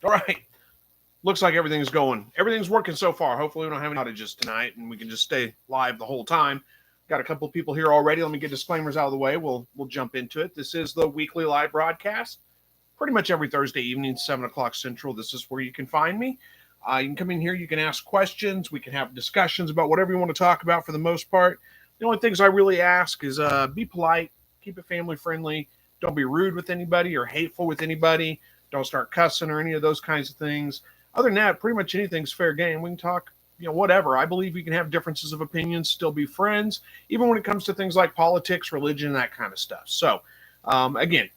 All right. Looks like everything's working so far. Hopefully we don't have any outages tonight and we can just stay live the whole time. Got a couple of people here already. Let me get disclaimers out of the way. We'll jump into it. This is the weekly live broadcast. Pretty much every Thursday evening, 7 o'clock Central. This is where you can find me. You can come in here. You can ask questions. We can have discussions about whatever you want to talk about for the most part. The only things I really ask is be polite, keep it family friendly. Don't be rude with anybody or hateful with anybody. Don't start cussing or any of those kinds of things. Other than that, pretty much anything's fair game. We can talk, whatever. I believe we can have differences of opinions, still be friends, even when it comes to things like politics, religion, that kind of stuff. So, again,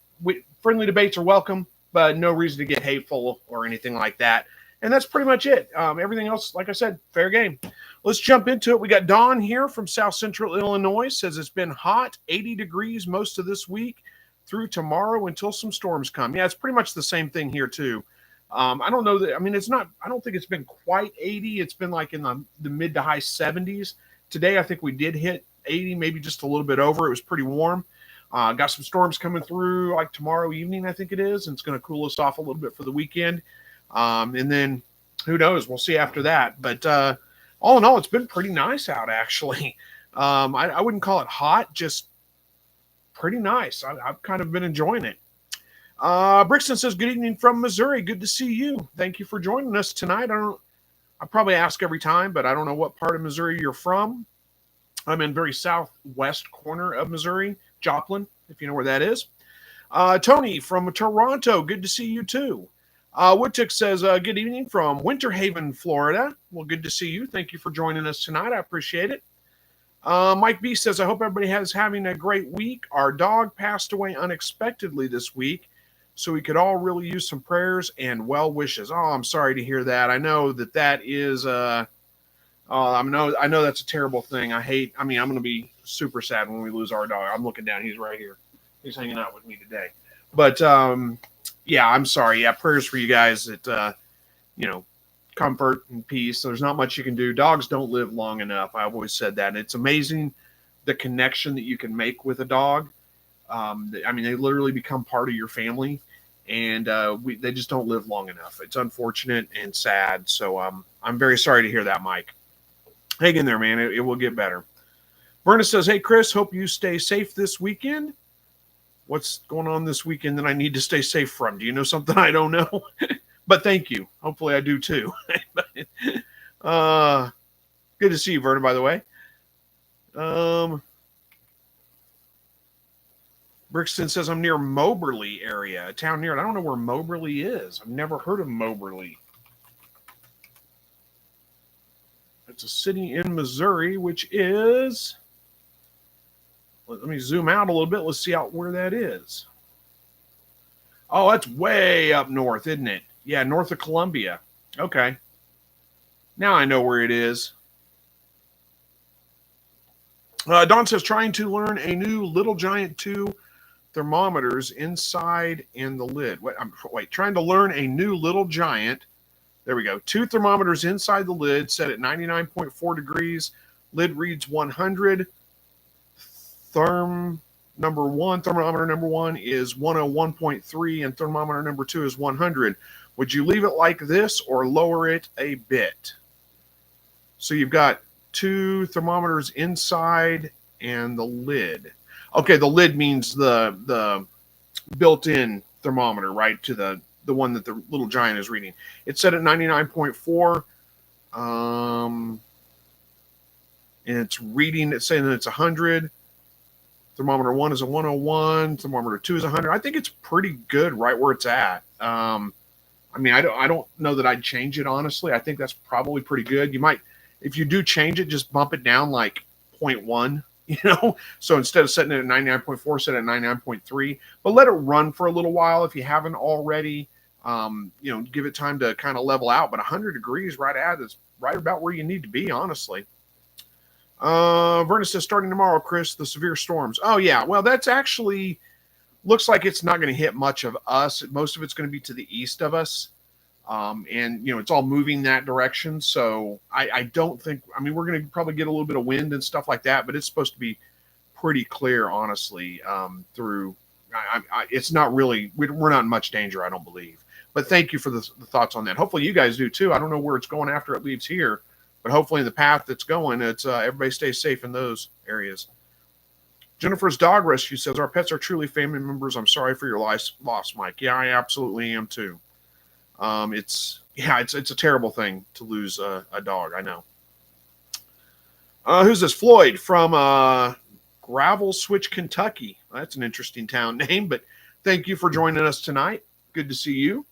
friendly debates are welcome, but no reason to get hateful or anything like that. And that's pretty much it. Everything else, like I said, fair game. Let's jump into it. We got Dawn here from South Central Illinois. Says it's been hot, 80 degrees most of this week through tomorrow until some storms come. Yeah, it's pretty much the same thing here, too. I don't know that. I mean, I don't think it's been quite 80. It's been like in the mid to high 70s. Today, I think we did hit 80, maybe just a little bit over. It was pretty warm. Got some storms coming through like tomorrow evening, I think it is. And it's going to cool us off a little bit for the weekend. And then who knows? We'll see after that. But all in all, it's been pretty nice out, actually. I wouldn't call it hot, just pretty nice. I've kind of been enjoying it. Brixton says, good evening from Missouri. Good to see you. Thank you for joining us tonight. I probably ask every time, but I don't know what part of Missouri you're from. I'm in very southwest corner of Missouri, Joplin, if you know where that is. Tony from Toronto. Good to see you too. Woodtick says, good evening from Winter Haven, Florida. Well, good to see you. Thank you for joining us tonight. I appreciate it. Mike B says, I hope everybody is having a great week. Our dog passed away unexpectedly this week, so we could all really use some prayers and well wishes. Oh, I'm sorry to hear that. I know that is, I know that's a terrible thing. I'm going to be super sad when we lose our dog. I'm looking down. He's right here. He's hanging out with me today. But, yeah, I'm sorry. Yeah, prayers for you guys that, comfort and peace. There's not much you can do. Dogs don't live long enough. I've always said that. And it's amazing the connection that you can make with a dog. They literally become part of your family, and they just don't live long enough. It's unfortunate and sad. So I'm very sorry to hear that, Mike. Hang in there, man. It will get better. Verna says, hey, Chris, hope you stay safe this weekend. What's going on this weekend that I need to stay safe from? Do you know something I don't know? But thank you. Hopefully I do too. Good to see you, Verna, by the way. Brixton says I'm near Moberly area, a town near it. I don't know where Moberly is. I've never heard of Moberly. It's a city in Missouri, which is... Let me zoom out a little bit. Let's see out where that is. Oh, that's way up north, isn't it? Yeah, north of Columbia. Okay. Now I know where it is. Don says, trying to learn a new Little Giant 2 thermometers inside and the lid. Wait, trying to learn a new Little Giant. There we go. 2 thermometers inside the lid, set at 99.4 degrees. Lid reads 100. Thermometer number one is 101.3, and thermometer number 2 is 100. Would you leave it like this or lower it a bit? So you've got 2 thermometers inside and the lid. Okay, the lid means the built-in thermometer, right, to the one that the Little Giant is reading. It's set at 99.4. And it's reading, it's saying that it's 100. Thermometer 1 is a 101. Thermometer 2 is 100. I think it's pretty good right where it's at. I don't know that I'd change it, honestly. I think that's probably pretty good. You might, if you do change it, just bump it down like 0.1, So instead of setting it at 99.4, set it at 99.3. But let it run for a little while if you haven't already. Give it time to kind of level out. But 100 degrees right at is right about where you need to be, honestly. Verna says, starting tomorrow, Chris, the severe storms. Oh, yeah. Well, that's actually looks like it's not going to hit much of us. Most of it's going to be to the east of us. It's all moving that direction. So I don't think, we're going to probably get a little bit of wind and stuff like that, but it's supposed to be pretty clear, honestly, through, it's not really, we're not in much danger, I don't believe. But thank you for the thoughts on that. Hopefully you guys do too. I don't know where it's going after it leaves here, but hopefully in the path that's going, it's everybody stays safe in those areas. Jennifer's Dog Rescue says, our pets are truly family members. I'm sorry for your loss, Mike. Yeah, I absolutely am too. It's a terrible thing to lose a dog. I know. Who's this? Floyd from Gravel Switch, Kentucky. That's an interesting town name, but thank you for joining us tonight. Good to see you.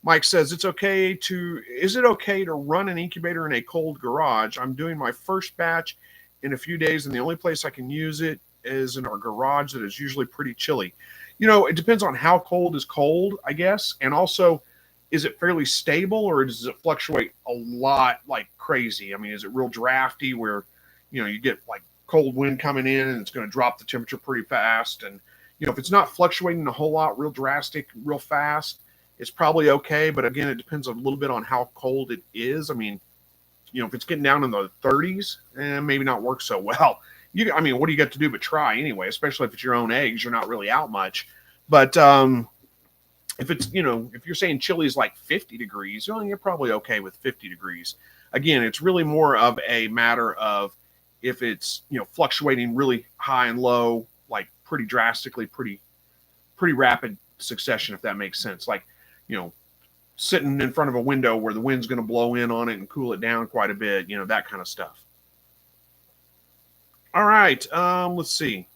Mike says, is it okay to run an incubator in a cold garage? I'm doing my first batch in a few days, and the only place I can use it is in our garage that is usually pretty chilly. It depends on how cold is cold, I guess. And also, is it fairly stable, or does it fluctuate a lot like crazy? I mean, is it real drafty where, you get like cold wind coming in and it's going to drop the temperature pretty fast? And, if it's not fluctuating a whole lot, real drastic, real fast, it's probably okay. But again, it depends a little bit on how cold it is. I mean, if it's getting down in the 30s, maybe not work so well. What do you got to do but try anyway, especially if it's your own eggs, you're not really out much. But if it's, if you're saying chili is like 50 degrees, well, you're probably okay with 50 degrees. Again, it's really more of a matter of if it's, fluctuating really high and low, like pretty drastically, pretty rapid succession, if that makes sense. Like, sitting in front of a window where the wind's going to blow in on it and cool it down quite a bit, that kind of stuff. All right, let's see.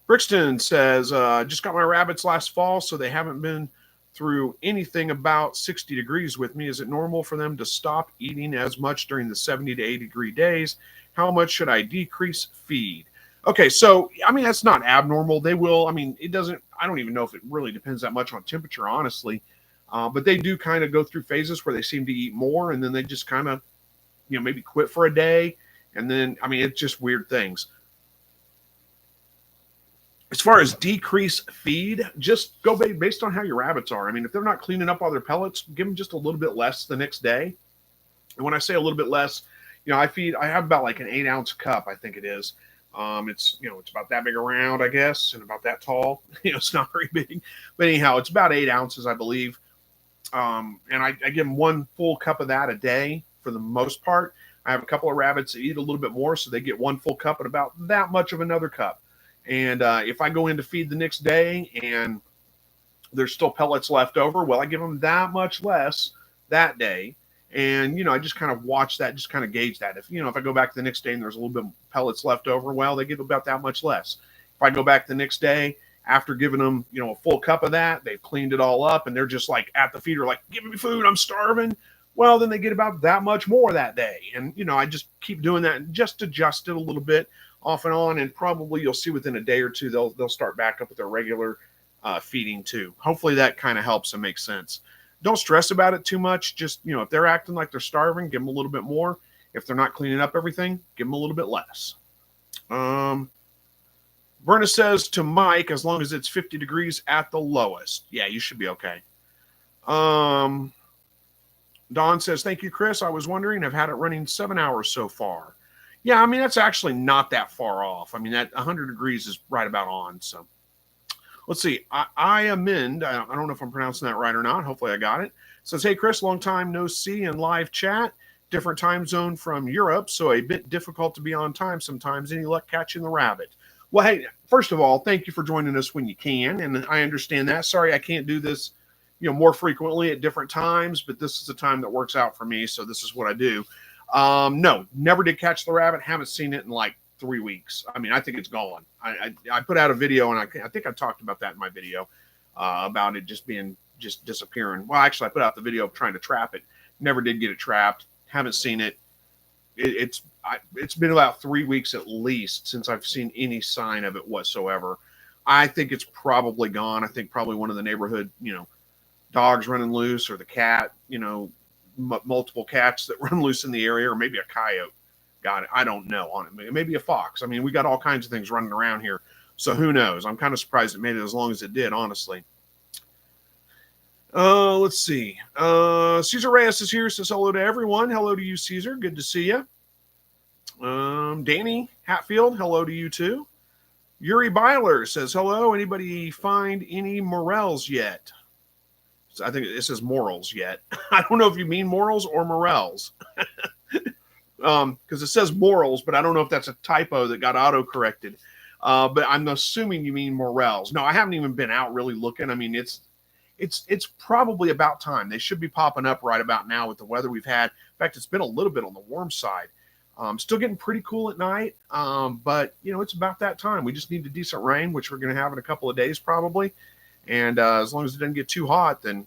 Brixton says, just got my rabbits last fall, so they haven't been through anything about 60 degrees with me. Is it normal for them to stop eating as much during the 70 to 80 degree days? How much should I decrease feed? Okay, so, that's not abnormal. They will, it doesn't, I don't even know if it really depends that much on temperature, honestly. But they do kind of go through phases where they seem to eat more, and then they just kind of, maybe quit for a day. And then, it's just weird things. As far as decrease feed, just go based on how your rabbits are. If they're not cleaning up all their pellets, give them just a little bit less the next day. And when I say a little bit less, I have about like an 8-ounce cup, I think it is. It's about that big around, I guess, and about that tall. It's not very big, but anyhow, it's about 8 ounces, I believe. And I give them 1 full cup of that a day for the most part. I have a couple of rabbits that eat a little bit more, so they get 1 full cup and about that much of another cup. And if I go in to feed the next day and there's still pellets left over, well, I give them that much less that day. And, I just kind of watch that, just kind of gauge that. If I go back the next day and there's a little bit of pellets left over, well, they give about that much less. If I go back the next day after giving them, a full cup of that, they've cleaned it all up and they're just like at the feeder, like, give me food, I'm starving. Well, then they get about that much more that day. And, I just keep doing that and just adjust it a little bit off and on. And probably you'll see within a day or two, they'll start back up with their regular feeding too. Hopefully that kind of helps and makes sense. Don't stress about it too much. Just, if they're acting like they're starving, give them a little bit more. If they're not cleaning up everything, give them a little bit less. Berna says to Mike, as long as it's 50 degrees at the lowest. Yeah, you should be okay. Don says, thank you, Chris. I was wondering, I've had it running 7 hours so far. Yeah, that's actually not that far off. That 100 degrees is right about on. So let's see. I amend. I don't know if I'm pronouncing that right or not. Hopefully I got it. Says, hey, Chris, long time no see in live chat. Different time zone from Europe, so a bit difficult to be on time sometimes. Any luck catching the rabbit? Well, hey, first of all, thank you for joining us when you can. And I understand that. Sorry, I can't do this more frequently at different times, but this is the time that works out for me. So this is what I do. No, never did catch the rabbit. Haven't seen it in like 3 weeks. I think it's gone. I put out a video and I think I talked about that in my video, about it just disappearing. Well, actually I put out the video of trying to trap it. Never did get it trapped. Haven't seen it. It's been about 3 weeks at least since I've seen any sign of it whatsoever. I think it's probably gone. I think probably one of the neighborhood, dogs running loose, or the cat, multiple cats that run loose in the area, or maybe a coyote got it. I don't know on it. Maybe a fox. We got all kinds of things running around here. So who knows? I'm kind of surprised it made it as long as it did, honestly. Let's see. Cesar Reyes is here. Says hello to everyone. Hello to you, Cesar. Good to see you. Danny Hatfield, hello to you too. Yuri Byler says, hello. Anybody find any morels yet? So I think it says morals yet. I don't know if you mean morals or morels. Because it says morals, but I don't know if that's a typo that got auto-corrected. But I'm assuming you mean morels. No, I haven't even been out really looking. I mean, it's probably about time. They should be popping up right about now with the weather we've had. In fact, it's been a little bit on the warm side. Still getting pretty cool at night, but it's about that time. We just need a decent rain, which we're going to have in a couple of days probably. And as long as it doesn't get too hot, then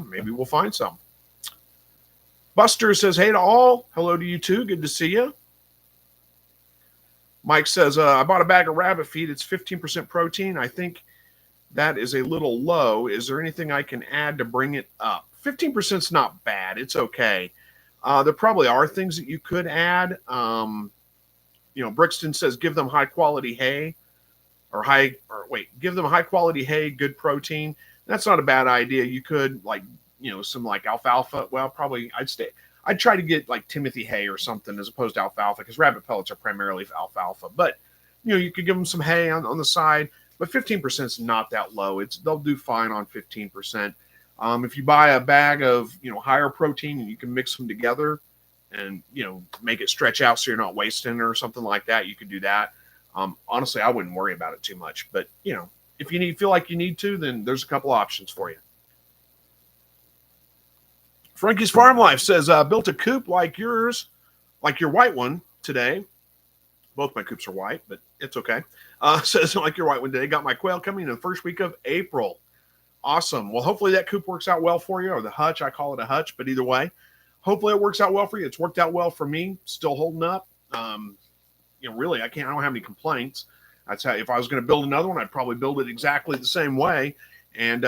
maybe we'll find some. Buster says, hey to all. Hello to you too. Good to see you. Mike says, I bought a bag of rabbit feed. It's 15% protein. I think that is a little low. Is there anything I can add to bring it up? 15% is not bad. It's okay. There probably are things that you could add. Brixton says, give them high quality hay give them high quality hay, good protein. That's not a bad idea. You could some alfalfa. Well, probably I'd try to get like Timothy hay or something as opposed to alfalfa, because rabbit pellets are primarily alfalfa. But you could give them some hay on the side. But 15% is not that low. They'll do fine on 15%. If you buy a bag of higher protein and you can mix them together and make it stretch out so you're not wasting it or something like that, you could do that. Honestly, I wouldn't worry about it too much. But if you feel like you need to, then there's a couple options for you. Frankie's Farm Life says, built a coop like yours, like your white one today. Both my coops are white, but it's okay. Says, like your white one today. Got my quail coming in the first week of April. Awesome. Well, hopefully that coop works out well for you, or the hutch. I call it a hutch, but either way, hopefully it works out well for you. It's worked out well for me. Still holding up. Really, I don't have any complaints. That's how, if I was going to build another one, I'd probably build it exactly the same way. And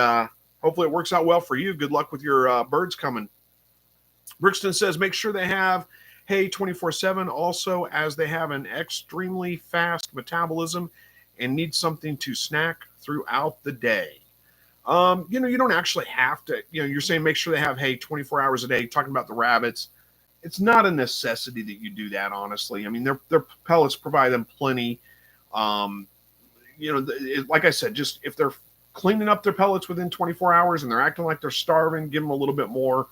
hopefully it works out well for you. Good luck with your birds coming. Brixton says, make sure they have hay 24/7. Also, as they have an extremely fast metabolism and need something to snack throughout the day. You don't actually have to, you're saying make sure they have hay 24 hours a day, talking about the rabbits. It's not a necessity that you do that, honestly. I mean, their pellets provide them plenty. Like I said, just if they're cleaning up their pellets within 24 hours and they're acting like they're starving, give them a little bit more.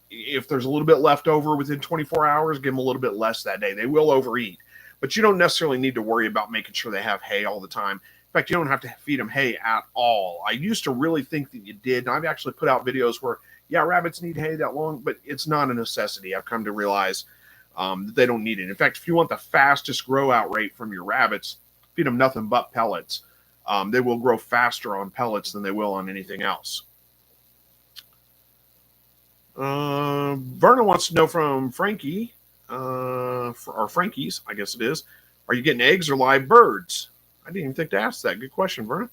If there's a little bit left over within 24 hours, give them a little bit less that day. They will overeat, but you don't necessarily need to worry about making sure they have hay all the time. In fact, you don't have to feed them hay at all. I used to really think that you did. And I've actually put out videos where, rabbits need hay that long, but it's not a necessity. I've come to realize that they don't need it. In fact, if you want the fastest grow out rate from your rabbits, feed them nothing but pellets. They will grow faster on pellets than they will on anything else. Verna wants to know from Frankie, or Frankie's, I guess it is. Are you getting eggs or live birds? I didn't even think to ask that. Good question, Verna.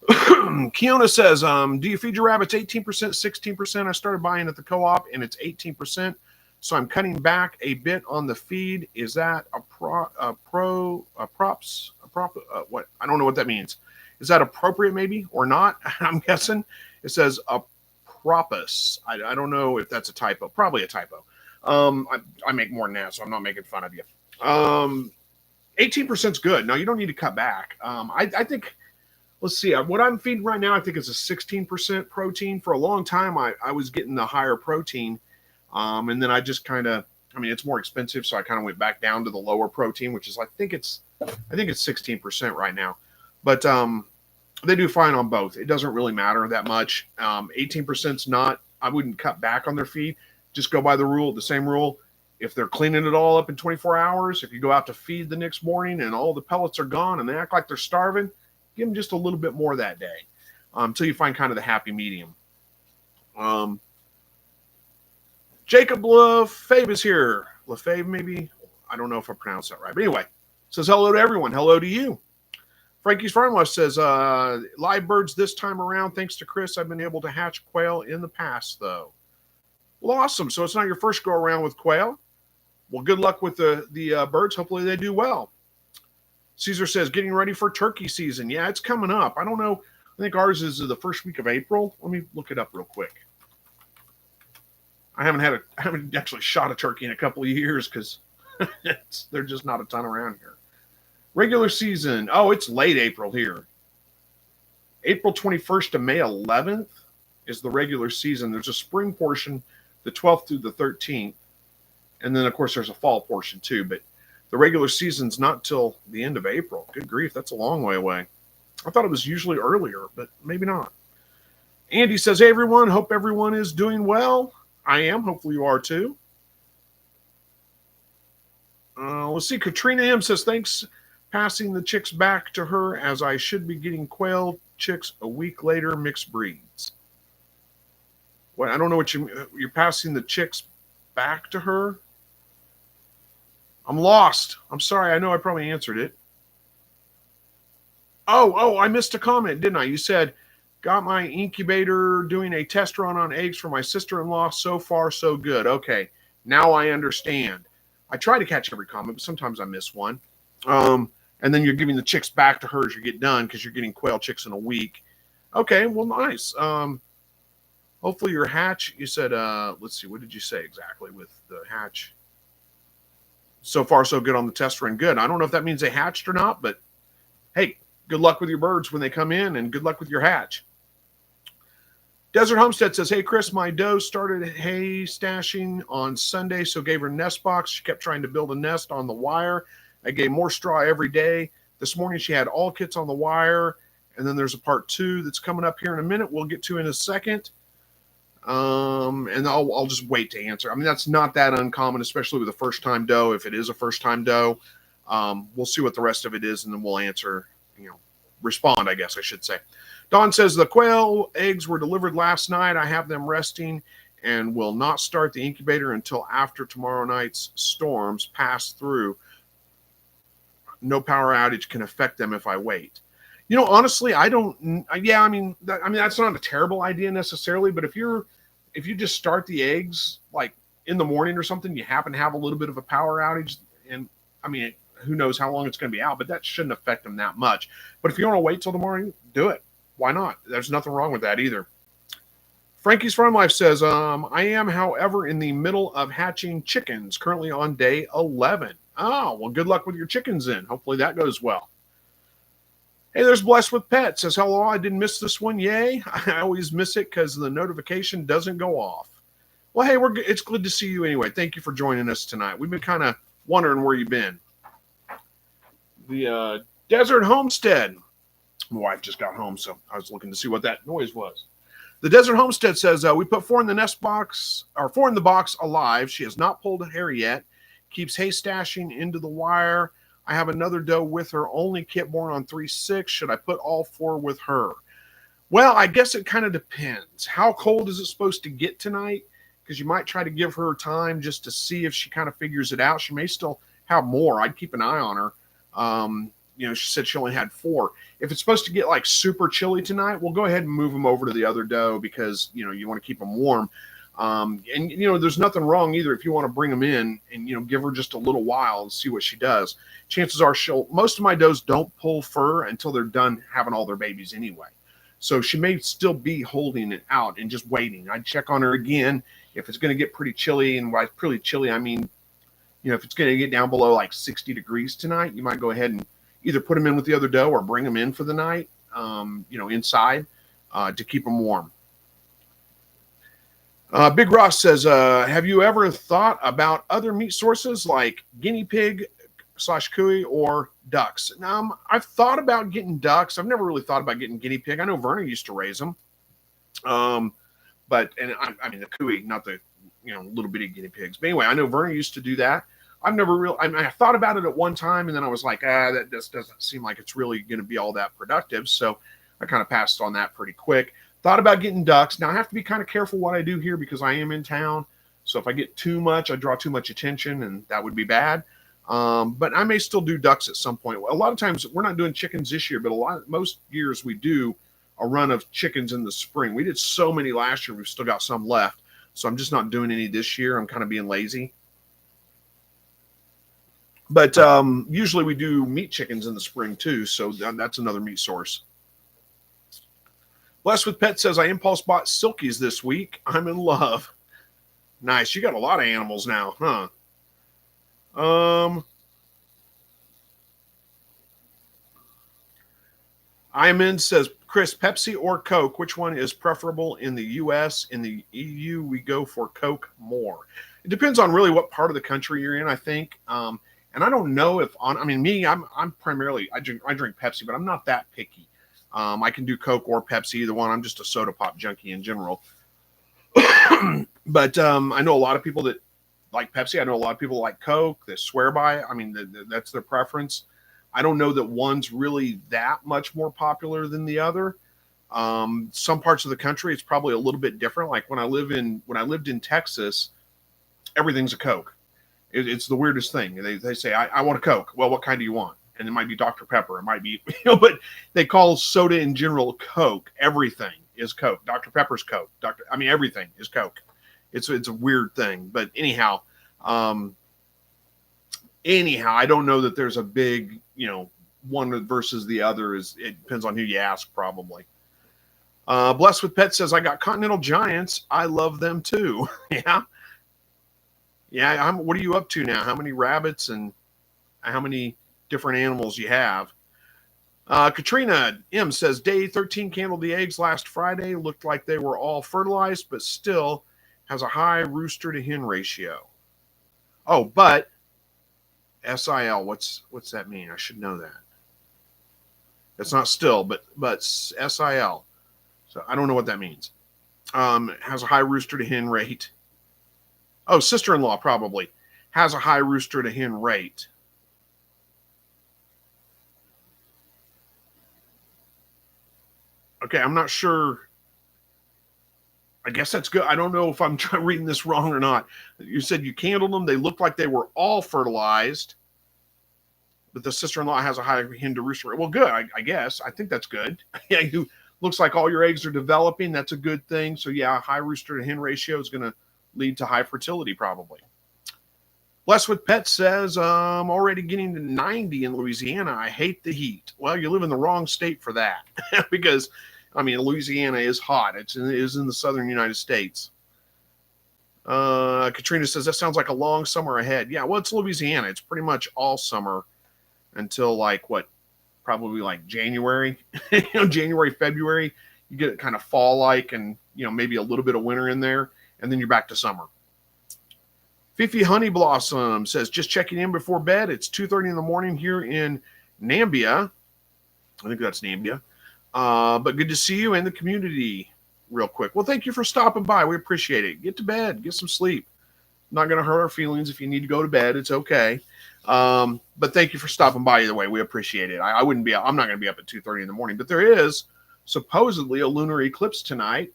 Kiona says, do you feed your rabbits 18%, 16%? I started buying at the co-op and it's 18%. So I'm cutting back a bit on the feed. Is that what? I don't know what that means. Is that appropriate maybe or not? I'm guessing it says propus. I don't know if that's a typo. Probably a typo. I make more than that, so I'm not making fun of you. 18% is good. Now, you don't need to cut back. I think, let's see, what I'm feeding right now, I think it's a 16% protein. For a long time, I was getting the higher protein. And then I just it's more expensive, so I kind of went back down to the lower protein, which is, I think it's 16% right now. But they do fine on both. It doesn't really matter that much. 18% is not, I wouldn't cut back on their feed. Just go by the same rule. If they're cleaning it all up in 24 hours, if you go out to feed the next morning and all the pellets are gone and they act like they're starving, give them just a little bit more that day until you find kind of the happy medium. Jacob LaFave is here. LaFave, maybe? I don't know if I pronounced that right. But anyway, says hello to everyone. Hello to you. Frankie's Farm Life says, live birds this time around. Thanks to Chris, I've been able to hatch quail in the past, though. Well, awesome. So it's not your first go around with quail. Well, good luck with the birds. Hopefully they do well. Caesar says, getting ready for turkey season. Yeah, it's coming up. I don't know. I think ours is the first week of April. Let me look it up real quick. I haven't actually shot a turkey in a couple of years because there's just not a ton around here. Regular season. Oh, it's late April here. April 21st to May 11th is the regular season. There's a spring portion, the 12th through the 13th. And then, of course, there's a fall portion too. But the regular season's not till the end of April. Good grief, that's a long way away. I thought it was usually earlier, but maybe not. Andy says, hey, everyone. Hope everyone is doing well. I am. Hopefully you are too. Let's see. Katrina M says, thanks. Passing the chicks back to her as I should be getting quail chicks a week later, mixed breeds. Well, I don't know what you're passing the chicks back to her. I'm lost. I'm sorry. I know I probably answered it. Oh, I missed a comment, didn't I? You said, got my incubator doing a test run on eggs for my sister-in-law. So far, so good. Okay. Now I understand. I try to catch every comment, but sometimes I miss one. And then you're giving the chicks back to her as you get done because you're getting quail chicks in a week. Okay, well, nice. Hopefully your hatch, you said, let's see, what did you say exactly with the hatch? So far, so good on the test run. Good. I don't know if that means they hatched or not, but hey, good luck with your birds when they come in and good luck with your hatch. Desert Homestead says, hey, Chris, my doe started hay stashing on Sunday, so gave her nest box. She kept trying to build a nest on the wire. I gave more straw every day. This morning she had all kits on the wire, and then there's a part 2 that's coming up here in a minute. We'll get to in a second. And I'll just wait to answer. I mean, that's not that uncommon, especially with a first-time doe. If it is a first-time doe, we'll see what the rest of it is, and then we'll answer, respond, I guess I should say. Dawn says, the quail eggs were delivered last night. I have them resting and will not start the incubator until after tomorrow night's storms pass through. No power outage can affect them if I wait. Honestly, I don't. Yeah, I mean, that's not a terrible idea necessarily. But if you just start the eggs like in the morning or something, you happen to have a little bit of a power outage, and I mean, who knows how long it's going to be out, but that shouldn't affect them that much. But if you want to wait till the morning, do it. Why not? There's nothing wrong with that either. Frankie's Farm Life says, I am, however, in the middle of hatching chickens, currently on day 11. Oh, well, good luck with your chickens then. Hopefully that goes well. Hey, there's Blessed with Pets. Says, hello, I didn't miss this one. Yay. I always miss it because the notification doesn't go off. Well, hey, it's good to see you anyway. Thank you for joining us tonight. We've been kind of wondering where you've been. The Desert Homestead. My wife just got home, so I was looking to see what that noise was. The Desert Homestead says, we put 4 in the box alive. She has not pulled a hair yet. Keeps hay stashing into the wire. I have another doe with her, only kit born on 3/6. Should I put all 4 with her? Well, I guess it kind of depends. How cold is it supposed to get tonight? Because you might try to give her time just to see if she kind of figures it out. She may still have more. I'd keep an eye on her. She said she only had 4. If it's supposed to get like super chilly tonight, we'll go ahead and move them over to the other doe because, you want to keep them warm. There's nothing wrong either if you want to bring them in and, give her just a little while and see what she does. Chances are most of my does don't pull fur until they're done having all their babies anyway. So she may still be holding it out and just waiting. I'd check on her again. If it's going to get pretty chilly, and by pretty chilly, I mean, if it's going to get down below like 60 degrees tonight, you might go ahead and either put them in with the other doe or bring them in for the night, inside to keep them warm. Big Ross says, have you ever thought about other meat sources like guinea pig / cuy or ducks? I've thought about getting ducks. I've never really thought about getting guinea pig. I know Verna used to raise them. I mean the cuy, not the, little bitty guinea pigs. But anyway, I know Verna used to do that. I've never really, I thought about it at one time and then I was like, that just doesn't seem like it's really going to be all that productive. So I kind of passed on that pretty quick. Thought about getting ducks. Now I have to be kind of careful what I do here because I am in town. So if I get too much, I draw too much attention and that would be bad. But I may still do ducks at some point. A lot of times we're not doing chickens this year, but most years we do a run of chickens in the spring. We did so many last year. We've still got some left. So I'm just not doing any this year. I'm kind of being lazy. But usually we do meat chickens in the spring too. So that's another meat source. Blessed with Pet says, I impulse bought silkies this week. I'm in love. Nice. You got a lot of animals now, huh? Iman says, Chris, Pepsi or Coke, which one is preferable in the U.S.? In the EU, we go for Coke more. It depends on really what part of the country you're in, I think. And I don't know if on. I mean, me, I'm primarily I drink Pepsi, but I'm not that picky. I can do Coke or Pepsi, either one. I'm just a soda pop junkie in general. But I know a lot of people that like Pepsi. I know a lot of people like Coke that swear by it. I mean, that's their preference. I don't know that one's really that much more popular than the other. Some parts of the country, it's probably a little bit different. Like when I lived in Texas, everything's a Coke. It's the weirdest thing. They say, I want a Coke. Well, what kind do you want? And it might be Dr. Pepper. It might be, but they call soda in general Coke. Everything is Coke. Dr. Pepper's Coke. Everything is Coke. It's a weird thing. But anyhow, I don't know that there's a big, one versus the other. It depends on who you ask, probably. Blessed with Pets says, I got Continental Giants. I love them too. Yeah. Yeah. What are you up to now? How many rabbits and how many different animals you have? Katrina M says, day 13 candled the eggs last Friday. Looked like they were all fertilized, but still has a high rooster to hen ratio. Oh, but SIL, what's that mean? I should know that. It's not still, but SIL. So I don't know what that means. Has a high rooster to hen rate. Oh, sister-in-law probably has a high rooster to hen rate. Okay, I'm not sure. I guess that's good. I don't know if I'm reading this wrong or not. You said you candled them. They looked like they were all fertilized, but the sister-in-law has a high hen to rooster rate. Well, good, I guess. I think that's good. Yeah, looks like all your eggs are developing. That's a good thing. So, yeah, high rooster to hen ratio is going to lead to high fertility probably. Blessed with Pets says, I'm already getting to 90 in Louisiana. I hate the heat. Well, you live in the wrong state for that because, Louisiana is hot. It is in the southern United States. Katrina says, that sounds like a long summer ahead. Yeah, well, it's Louisiana. It's pretty much all summer until probably like January, January, February. You get it kind of fall-like and, maybe a little bit of winter in there, and then you're back to summer. Fifi Honey Blossom says, just checking in before bed. It's 2:30 in the morning here in Nambia. I think that's Nambia. But good to see you and the community real quick. Well, thank you for stopping by. We appreciate it. Get to bed. Get some sleep. Not going to hurt our feelings if you need to go to bed. It's okay. But thank you for stopping by either way. We appreciate it. I'm not going to be up at 2:30 in the morning. But there is supposedly a lunar eclipse tonight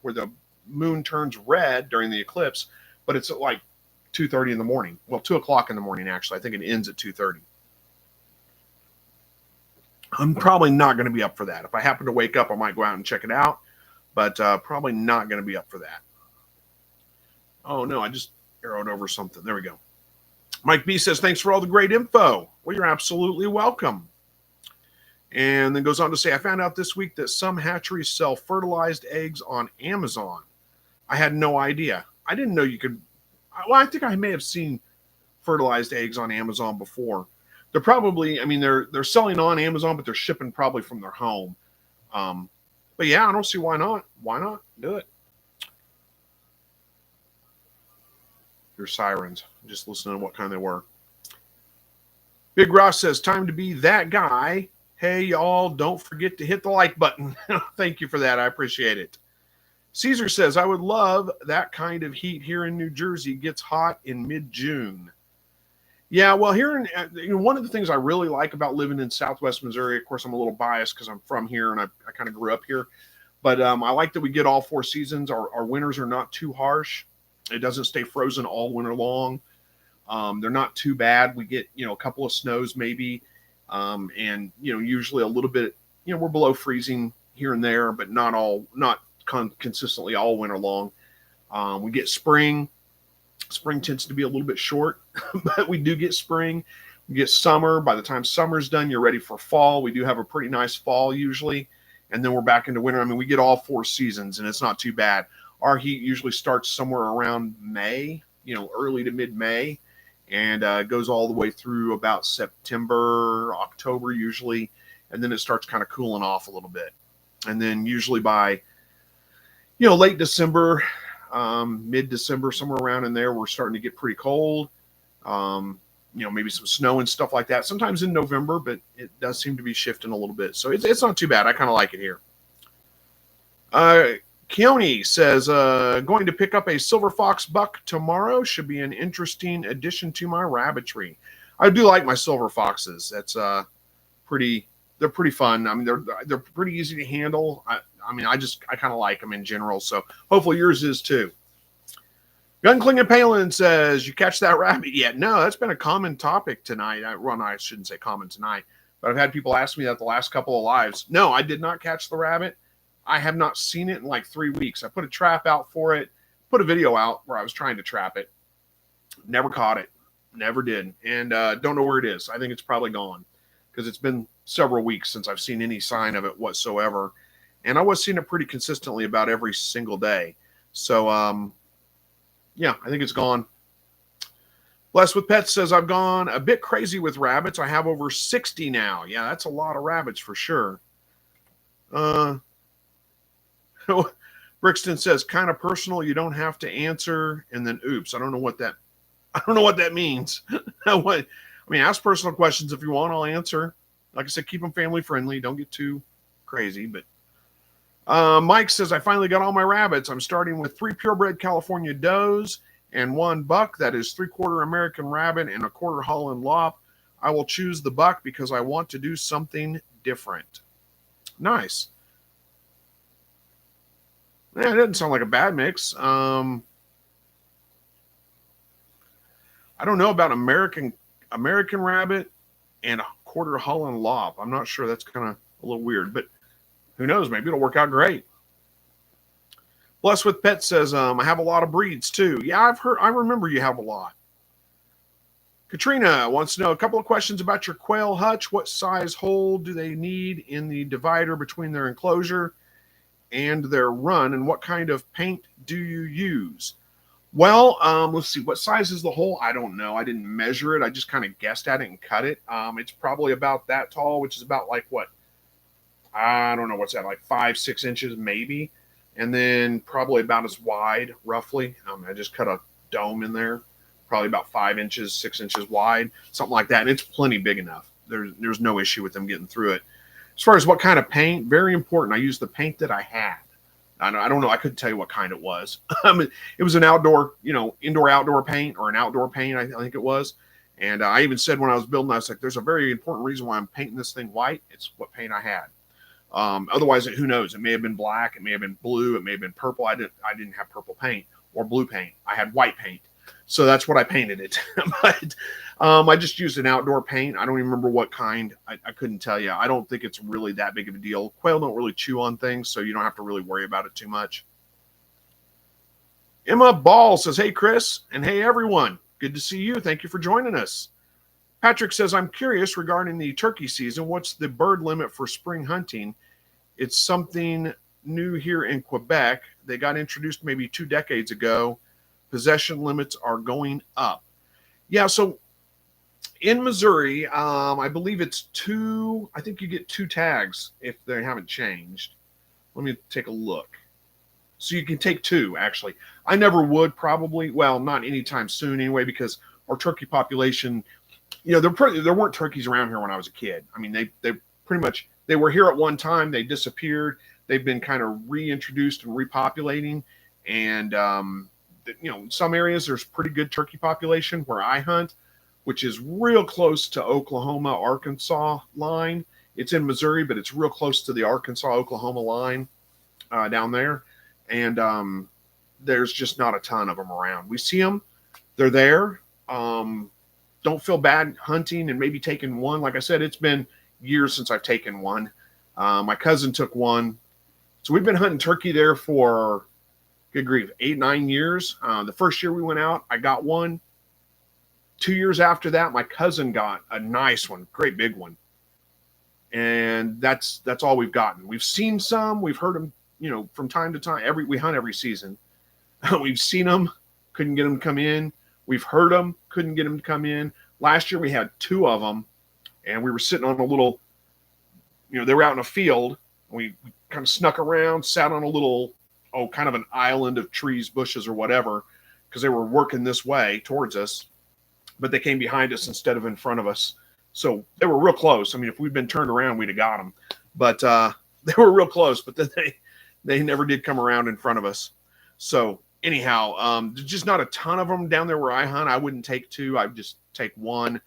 where the moon turns red during the eclipse. But it's at like 2:30 in the morning. Well, 2 o'clock in the morning, actually. I think it ends at 2:30. I'm probably not going to be up for that. If I happen to wake up, I might go out and check it out. But probably not going to be up for that. Oh, no, I just arrowed over something. There we go. Mike B says, thanks for all the great info. Well, you're absolutely welcome. And then goes on to say, I found out this week that some hatcheries sell fertilized eggs on Amazon. I had no idea. I didn't know you could. Well, I think I may have seen fertilized eggs on Amazon before. They're probably, they're selling on Amazon, but they're shipping probably from their home. But yeah, I don't see why not. Why not do it? Your sirens. Just listening to what kind they were. Big Ross says, time to be that guy. Hey, y'all, don't forget to hit the like button. Thank you for that. I appreciate it. Caesar says, I would love that kind of heat here in New Jersey. Gets hot in mid-June. Yeah, well, here in one of the things I really like about living in Southwest Missouri, of course, I'm a little biased because I'm from here and I kind of grew up here. But I like that we get all 4 seasons. Our winters are not too harsh. It doesn't stay frozen all winter long. They're not too bad. We get, a couple of snows maybe. And, usually a little bit, we're below freezing here and there, but not consistently all winter long. We get spring. Spring tends to be a little bit short, but we do get spring. We get summer. By the time summer's done, you're ready for fall. We do have a pretty nice fall usually. And then we're back into winter. We get all 4 seasons and it's not too bad. Our heat usually starts somewhere around May, early to mid-May, and goes all the way through about September, October usually. and then it starts kind of cooling off a little bit. And then usually by, late December, mid-December, somewhere around in there, we're starting to get pretty cold. Maybe some snow and stuff like that. Sometimes in November, but it does seem to be shifting a little bit. So it's not too bad. I kind of like it here. Keone says, going to pick up a silver fox buck tomorrow. Should be an interesting addition to my rabbitry. I do like my silver foxes. That's they're pretty fun. I mean, they're pretty easy to handle. I kind of like them in general. So hopefully yours is too. Gunkling and Palin says, you catch that rabbit yet? No, that's been a common topic tonight. I shouldn't say common tonight, but I've had people ask me that the last couple of lives. No, I did not catch the rabbit. I have not seen it in like 3 weeks. I put a trap out for it, put a video out where I was trying to trap it. Never caught it. Never did. And don't know where it is. I think it's probably gone because it's been several weeks since I've seen any sign of it whatsoever. And I was seeing it pretty consistently about every single day. So, yeah, I think it's gone. Blessed with Pets says, I've gone a bit crazy with rabbits. I have over 60 now. Yeah, that's a lot of rabbits for sure. Brixton says, kind of personal. You don't have to answer. And then, oops, I don't know what that means. Ask personal questions if you want. I'll answer. Like I said, keep them family friendly. Don't get too crazy. But Mike says, I finally got all my rabbits. I'm starting with 3 purebred California does and 1 buck. That is 3/4 American rabbit and 1/4 Holland lop. I will choose the buck because I want to do something different. Nice. Yeah, it doesn't sound like a bad mix. I don't know about American rabbit and 1/4 Holland lop. I'm not sure. That's kind of a little weird, but who knows? Maybe it'll work out great. Blessed with Pets says, I have a lot of breeds too. Yeah, I remember you have a lot. Katrina wants to know a couple of questions about your quail hutch. What size hole do they need in the divider between their enclosure and their run, and what kind of paint do you use? Well, let's see. What size is the hole? I don't know. I didn't measure it. I just kind of guessed at it and cut it. It's probably about that tall, which is about like what? I don't know. What's that? Like 5-6 inches maybe. And then probably about as wide, roughly. I just cut a dome in there. Probably about 5 inches, 6 inches wide, something like that. And it's plenty big enough. There's no issue with them getting through it. As far as what kind of paint, very important. I used the paint that I had. I don't know. I couldn't tell you what kind it was. It was an outdoor, indoor-outdoor paint or an outdoor paint, I think it was. And I even said when I was building, I was like, there's a very important reason why I'm painting this thing white. It's what paint I had. Otherwise, who knows? It may have been black. It may have been blue. It may have been purple. I didn't have purple paint or blue paint. I had white paint. So that's what I painted it. But I just used an outdoor paint. I don't even remember what kind. I couldn't tell you. I don't think it's really that big of a deal. Quail don't really chew on things, so you don't have to really worry about it too much. Emma Ball says, hey, Chris, and hey, everyone. Good to see you. Thank you for joining us. Patrick says, I'm curious regarding the turkey season. What's the bird limit for spring hunting? It's something new here in Quebec. They got introduced maybe 2 decades ago. Possession limits are going up. Yeah, so in Missouri, I believe it's 2. I think you get 2 tags if they haven't changed. Let me take a look. So you can take 2, actually. I never would probably. Well, not anytime soon anyway, because our turkey population, there weren't turkeys around here when I was a kid. I mean, they pretty much, they were here at one time. They disappeared. They've been kind of reintroduced and repopulating. And, in some areas, there's pretty good turkey population where I hunt, which is real close to Oklahoma-Arkansas line. It's in Missouri, but it's real close to the Arkansas-Oklahoma line down there. And there's just not a ton of them around. We see them. They're there. Don't feel bad hunting and maybe taking one. Like I said, it's been years since I've taken one. My cousin took one. So we've been hunting turkey there for, good grief, 8-9 years. The first year we went out, I got one. 2 years after that, my cousin got a nice one, great big one. And that's all we've gotten. We've seen some. We've heard them, from time to time. We hunt every season. We've seen them, couldn't get them to come in. We've heard them, couldn't get them to come in. Last year we had 2 of them, and we were sitting on a little they were out in a field. We kind of snuck around, sat on a little, kind of an island of trees, bushes, or whatever, because they were working this way towards us, but they came behind us instead of in front of us. So they were real close. I mean, if we'd been turned around, we'd have got them. But they were real close, but then they never did come around in front of us. So anyhow, there's just not a ton of them down there where I hunt. I wouldn't take two. I'd just take one.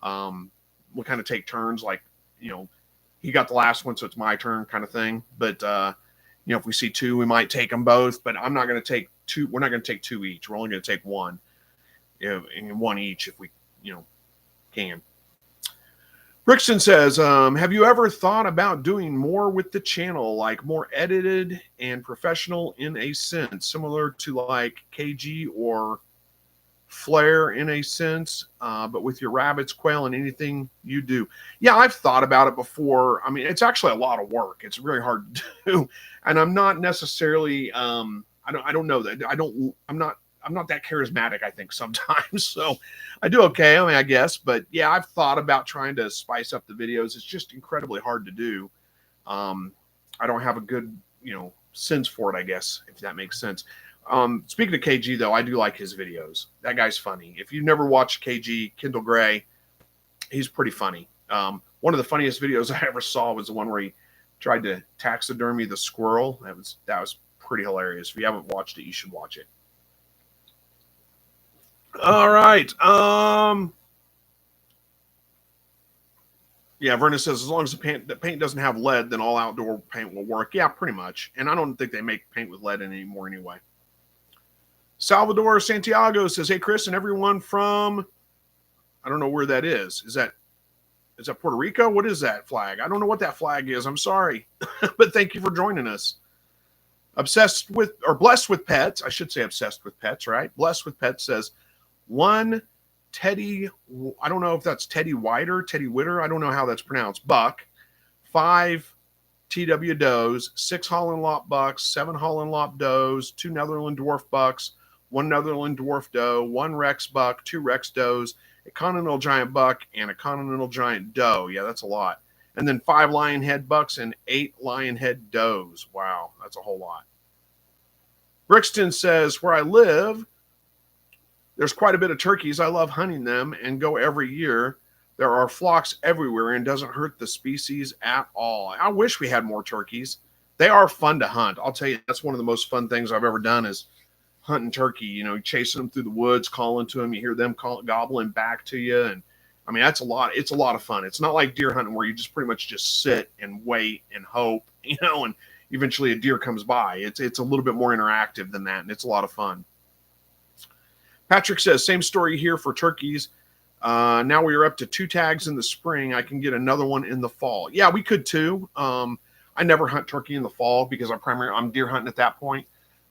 We'll kind of take turns, like, he got the last one, so it's my turn kind of thing. But, if we see two, we might take them both. But I'm not going to take two. We're not going to take two each. We're only going to take one. And one each if we, can. Brixton says, have you ever thought about doing more with the channel, like more edited and professional in a sense, similar to like KG or Flair in a sense, but with your rabbits, quail, and anything you do? Yeah, I've thought about it before. I mean, it's actually a lot of work. It's really hard to do. And I'm not necessarily, I don't know that. I'm not that charismatic, I think, sometimes. So I do okay, I guess. But yeah, I've thought about trying to spice up the videos. It's just incredibly hard to do. I don't have a good, sense for it, I guess, if that makes sense. Speaking of KG, though, I do like his videos. That guy's funny. If you've never watched KG, Kendall Gray, he's pretty funny. One of the funniest videos I ever saw was the one where he tried to taxidermy the squirrel. That was pretty hilarious. If you haven't watched it, you should watch it. All right. Yeah, Verna says, as long as the paint doesn't have lead, then all outdoor paint will work. Yeah, pretty much. And I don't think they make paint with lead anymore anyway. Salvador Santiago says, hey, Chris and everyone from, I don't know where that is. Is that Puerto Rico? What is that flag? I don't know what that flag is. I'm sorry. But thank you for joining us. Blessed with pets. I should say obsessed with pets, right? Blessed with pets says, one Teddy, I don't know if that's Teddy Witter, I don't know how that's pronounced, buck, 5 TW does, 6 Holland Lop bucks, 7 Holland Lop does, 2 Netherland dwarf bucks, 1 Netherland dwarf doe, 1 Rex buck, 2 Rex does, a continental giant buck, and a continental giant doe. Yeah, that's a lot. And then 5 lion head bucks and 8 lion head does. Wow, that's a whole lot. Brixton says, where I live, there's quite a bit of turkeys. I love hunting them and go every year. There are flocks everywhere and doesn't hurt the species at all. I wish we had more turkeys. They are fun to hunt. I'll tell you, that's one of the most fun things I've ever done is hunting turkey, chasing them through the woods, calling to them. You hear them gobbling back to you. And I mean, it's a lot of fun. It's not like deer hunting where you just pretty much just sit and wait and hope, and eventually a deer comes by. It's a little bit more interactive than that. And it's a lot of fun. Patrick says, same story here for turkeys. Now we are up to 2 tags in the spring. I can get another one in the fall. Yeah, we could too. I never hunt turkey in the fall because I'm deer hunting at that point.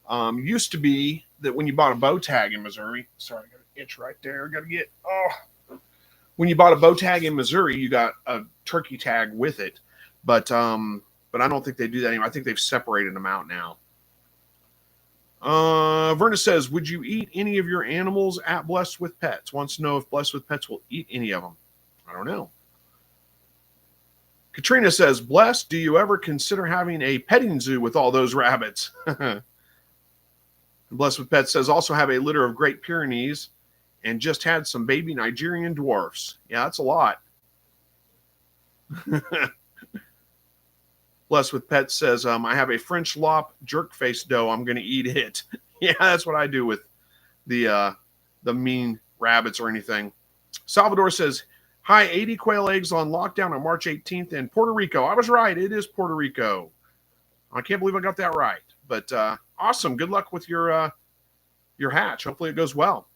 Used to be that when you bought a bow tag in Missouri, sorry, I got an itch right there. When you bought a bow tag in Missouri, you got a turkey tag with it. But I don't think they do that anymore. I think they've separated them out now. Verna says, would you eat any of your animals at Blessed with Pets? Wants to know if Blessed with Pets will eat any of them. I don't know. Katrina says, Blessed, do you ever consider having a petting zoo with all those rabbits? Blessed with Pets says, also have a litter of Great Pyrenees and just had some baby Nigerian dwarfs. Yeah, that's a lot. Blessed with Pets says, I have a French Lop jerk face doe. I'm going to eat it. Yeah, that's what I do with the mean rabbits or anything. Salvador says, hi, 80 quail eggs on lockdown on March 18th in Puerto Rico. I was right. It is Puerto Rico. I can't believe I got that right. But awesome. Good luck with your hatch. Hopefully it goes well.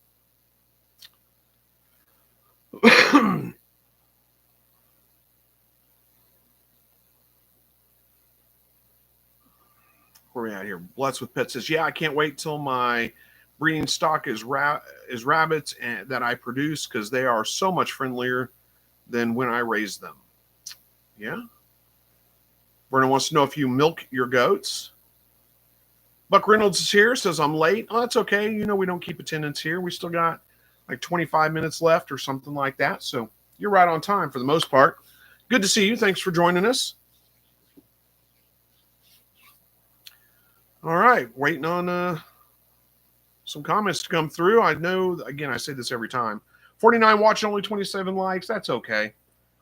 Where are we at here? Blessed with Pets says, yeah, I can't wait till my breeding stock is rabbits and that I produce because they are so much friendlier than when I raise them. Yeah. Vernon wants to know if you milk your goats. Buck Reynolds is here, says I'm late. Oh, that's okay. We don't keep attendance here. We still got like 25 minutes left or something like that. So you're right on time for the most part. Good to see you. Thanks for joining us. All right, waiting on some comments to come through. I know, again, I say this every time. 49 watching, only 27 likes. That's okay.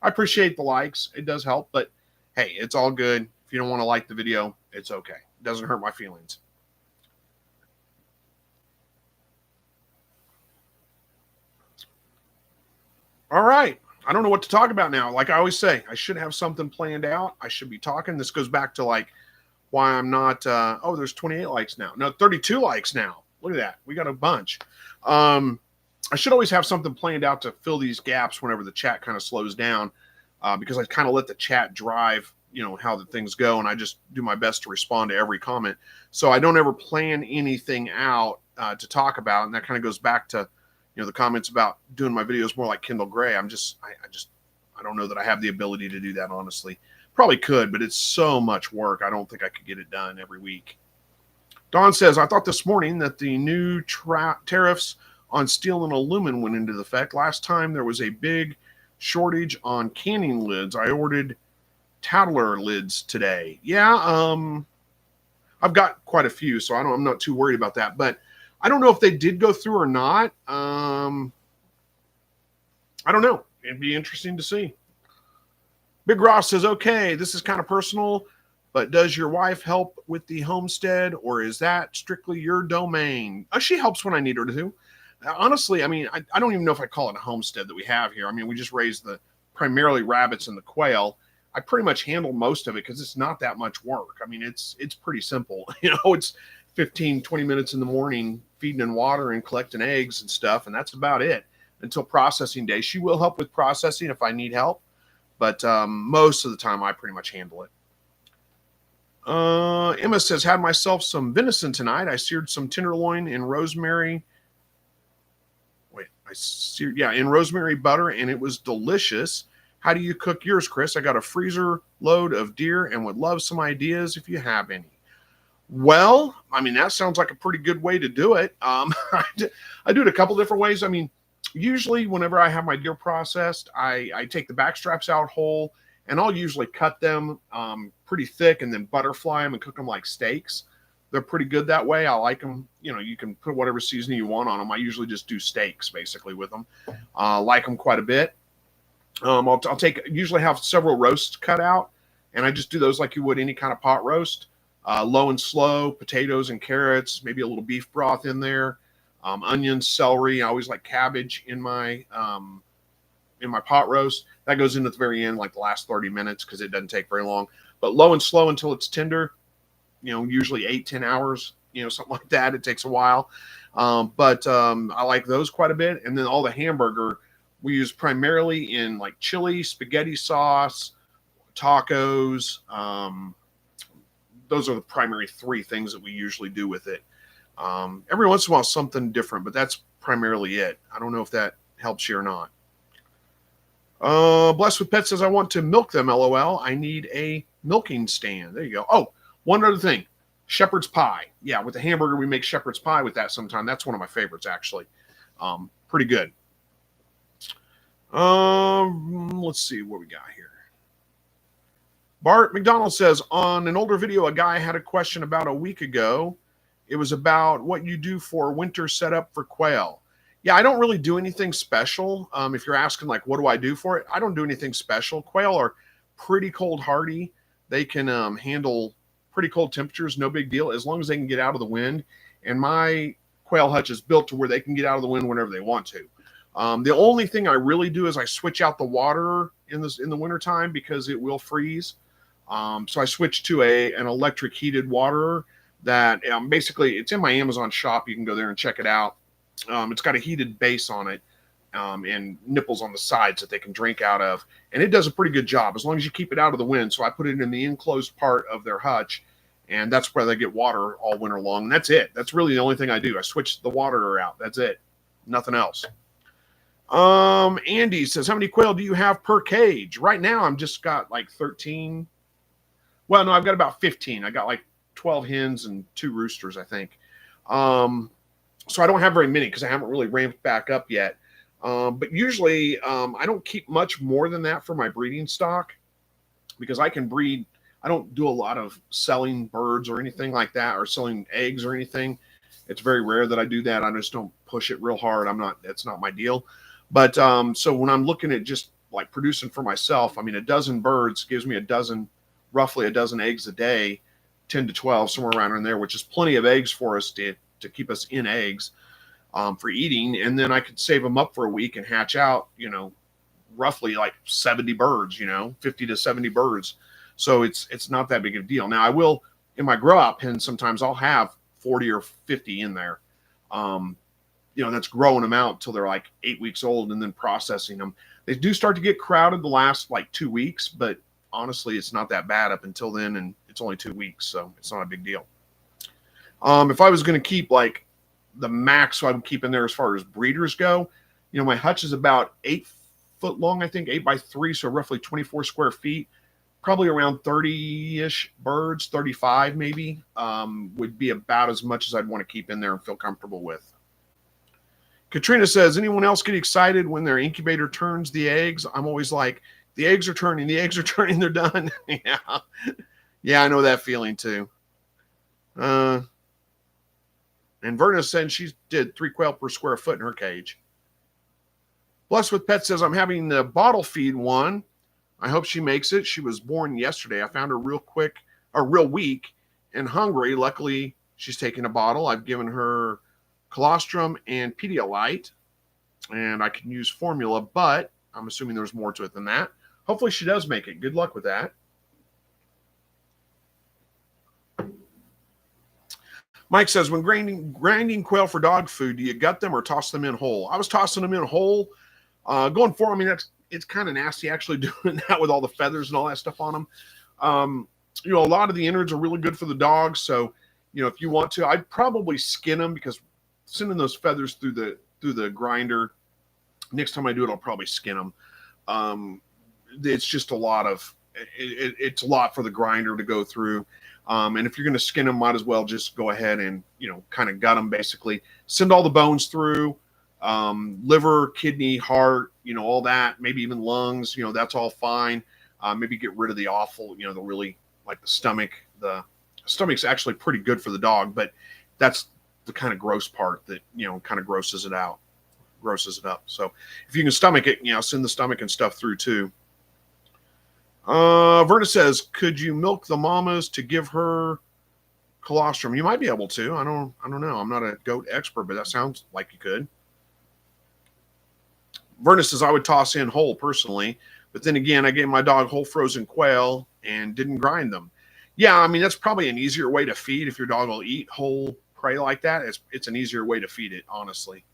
I appreciate the likes. It does help, but hey, it's all good. If you don't want to like the video, it's okay. It doesn't hurt my feelings. All right. I don't know what to talk about now. Like I always say, I should have something planned out. I should be talking. This goes back to like why I'm not. Oh, there's 28 likes now. No, 32 likes now. Look at that. We got a bunch. I should always have something planned out to fill these gaps whenever the chat kind of slows down, because I kind of let the chat drive, how the things go, and I just do my best to respond to every comment. So I don't ever plan anything out to talk about, and that kind of goes back to, the comments about doing my videos more like Kendall Gray. I don't know that I have the ability to do that, honestly. Probably could, but it's so much work. I don't think I could get it done every week. Don says, I thought this morning that the new tariffs on steel and aluminum went into effect. Last time there was a big shortage on canning lids. I ordered Tattler lids today. Yeah, I've got quite a few, so I'm not too worried about that. But I don't know if they did go through or not. I don't know. It'd be interesting to see. Big Ross says, okay, this is kind of personal, but does your wife help with the homestead, or is that strictly your domain? She helps when I need her to. Honestly, I mean, I don't even know if I call it a homestead that we have here. I mean, we just raise the primarily rabbits and the quail. I pretty much handle most of it because it's not that much work. I mean, it's pretty simple. It's 15, 20 minutes in the morning feeding and water and collecting eggs and stuff, and that's about it until processing day. She will help with processing if I need help, but most of the time I pretty much handle it. Emma says, had myself some venison tonight. I seared some tenderloin in rosemary. In rosemary butter, and it was delicious. How do you cook yours, Chris? I got a freezer load of deer and would love some ideas if you have any. Well, I mean, that sounds like a pretty good way to do it. I do it a couple different ways. I mean, usually whenever I have my deer processed, I take the back straps out whole, and I'll usually cut them pretty thick and then butterfly them and cook them like steaks. They're pretty good that way. I like them. You can put whatever seasoning you want on them. I usually just do steaks basically with them. Like them quite a bit. I'll usually have several roasts cut out, and I just do those like you would any kind of pot roast. Low and slow, potatoes and carrots, maybe a little beef broth in there, onions, celery. I always like cabbage in my pot roast. That goes in at the very end, like the last 30 minutes, because it doesn't take very long. But low and slow until it's tender. Usually 8-10 hours. Something like that. It takes a while, but I like those quite a bit. And then all the hamburger we use primarily in like chili, spaghetti sauce, tacos. Those are the primary three things that we usually do with it. Every once in a while, something different, but that's primarily it. I don't know if that helps you or not. Blessed with Pets says, I want to milk them, LOL. I need a milking stand. There you go. Oh, one other thing. Shepherd's pie. Yeah, with the hamburger, we make shepherd's pie with that sometime. That's one of my favorites, actually. Pretty good. Let's see what we got here. Bart McDonald says, on an older video, a guy had a question about a week ago. It was about what you do for winter setup for quail. Yeah, I don't really do anything special. If you're asking, like, what do I do for it? I don't do anything special. Quail are pretty cold hardy. They can handle pretty cold temperatures, no big deal, as long as they can get out of the wind. And my quail hutch is built to where they can get out of the wind whenever they want to. The only thing I really do is I switch out the water in the wintertime because it will freeze. So I switched to an electric heated waterer that basically it's in my Amazon shop. You can go there and check it out. It's got a heated base on it and nipples on the sides that they can drink out of. And it does a pretty good job as long as you keep it out of the wind. So I put it in the enclosed part of their hutch, and that's where they get water all winter long. And that's it. That's really the only thing I do. I switch the waterer out. That's it. Nothing else. Andy says, how many quail do you have per cage? Right now, I'm just got like 13. Well, no, I've got about 15. I got like 12 hens and 2 roosters, I think. So I don't have very many because I haven't really ramped back up yet. But usually I don't keep much more than that for my breeding stock because I can breed I don't do a lot of selling birds or anything like that, or selling eggs or anything. It's very rare that I do that. I just don't push it real hard. That's not my deal. But so when I'm looking at just like producing for myself, I mean, a dozen birds gives me roughly a dozen eggs a day, 10 to 12, somewhere around in there, which is plenty of eggs for us to keep us in eggs for eating. And then I could save them up for a week and hatch out, roughly like 70 birds, 50 to 70 birds. So it's not that big of a deal. Now I will, in my grow out pen, sometimes I'll have 40 or 50 in there. That's growing them out till they're like 8 weeks old and then processing them. They do start to get crowded the last like 2 weeks, but honestly, it's not that bad up until then. And it's only 2 weeks, so it's not a big deal. If I was going to keep like the max I would keep in there as far as breeders go, my hutch is about 8 foot long, I think 8 by 3. So roughly 24 square feet, probably around 30-ish birds, 35 maybe, would be about as much as I'd want to keep in there and feel comfortable with. Katrina says, anyone else get excited when their incubator turns the eggs? I'm always like, the eggs are turning, they're done. Yeah, I know that feeling too. And Verna said she did 3 quail per square foot in her cage. Blessed with Pets says, I'm having the bottle feed one. I hope she makes it. She was born yesterday. I found her real weak and hungry. Luckily, she's taking a bottle. I've given her colostrum and Pedialyte, and I can use formula, but I'm assuming there's more to it than that. Hopefully she does make it. Good luck with that. Mike says, when grinding quail for dog food, do you gut them or toss them in whole? I was tossing them in whole. Going forward, I mean, it's kind of nasty actually doing that with all the feathers and all that stuff on them. A lot of the innards are really good for the dogs. So, if you want to, I'd probably skin them, because sending those feathers through the grinder, next time I do it, I'll probably skin them. It's just it's a lot for the grinder to go through. And if you're going to skin them, might as well just go ahead and, kind of gut them, basically. Send all the bones through, liver, kidney, heart, all that, maybe even lungs, that's all fine. Maybe get rid of the awful, the really, like the stomach. The stomach's actually pretty good for the dog, but that's the kind of gross part that, kind of grosses it up. So if you can stomach it, send the stomach and stuff through too. Verna says, could you milk the mamas to give her colostrum? You might be able to. I don't know. I'm not a goat expert, but that sounds like you could. Verna says, I would toss in whole personally, but then again, I gave my dog whole frozen quail and didn't grind them. Yeah, I mean, that's probably an easier way to feed. If your dog will eat whole prey like that, it's an easier way to feed it, honestly.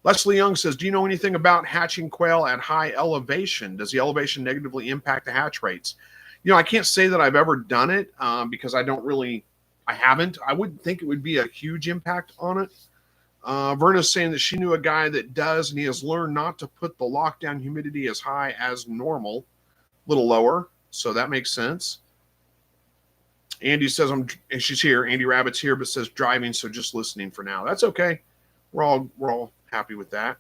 Leslie Young says, do you know anything about hatching quail at high elevation? Does the elevation negatively impact the hatch rates? I can't say that I've ever done it because I haven't. I wouldn't think it would be a huge impact on it. Verna's saying that she knew a guy that does, and he has learned not to put the lockdown humidity as high as normal, a little lower. So that makes sense. Andy says, and she's here. Andy Rabbit's here, but says driving, so just listening for now. That's okay. We're all happy with that.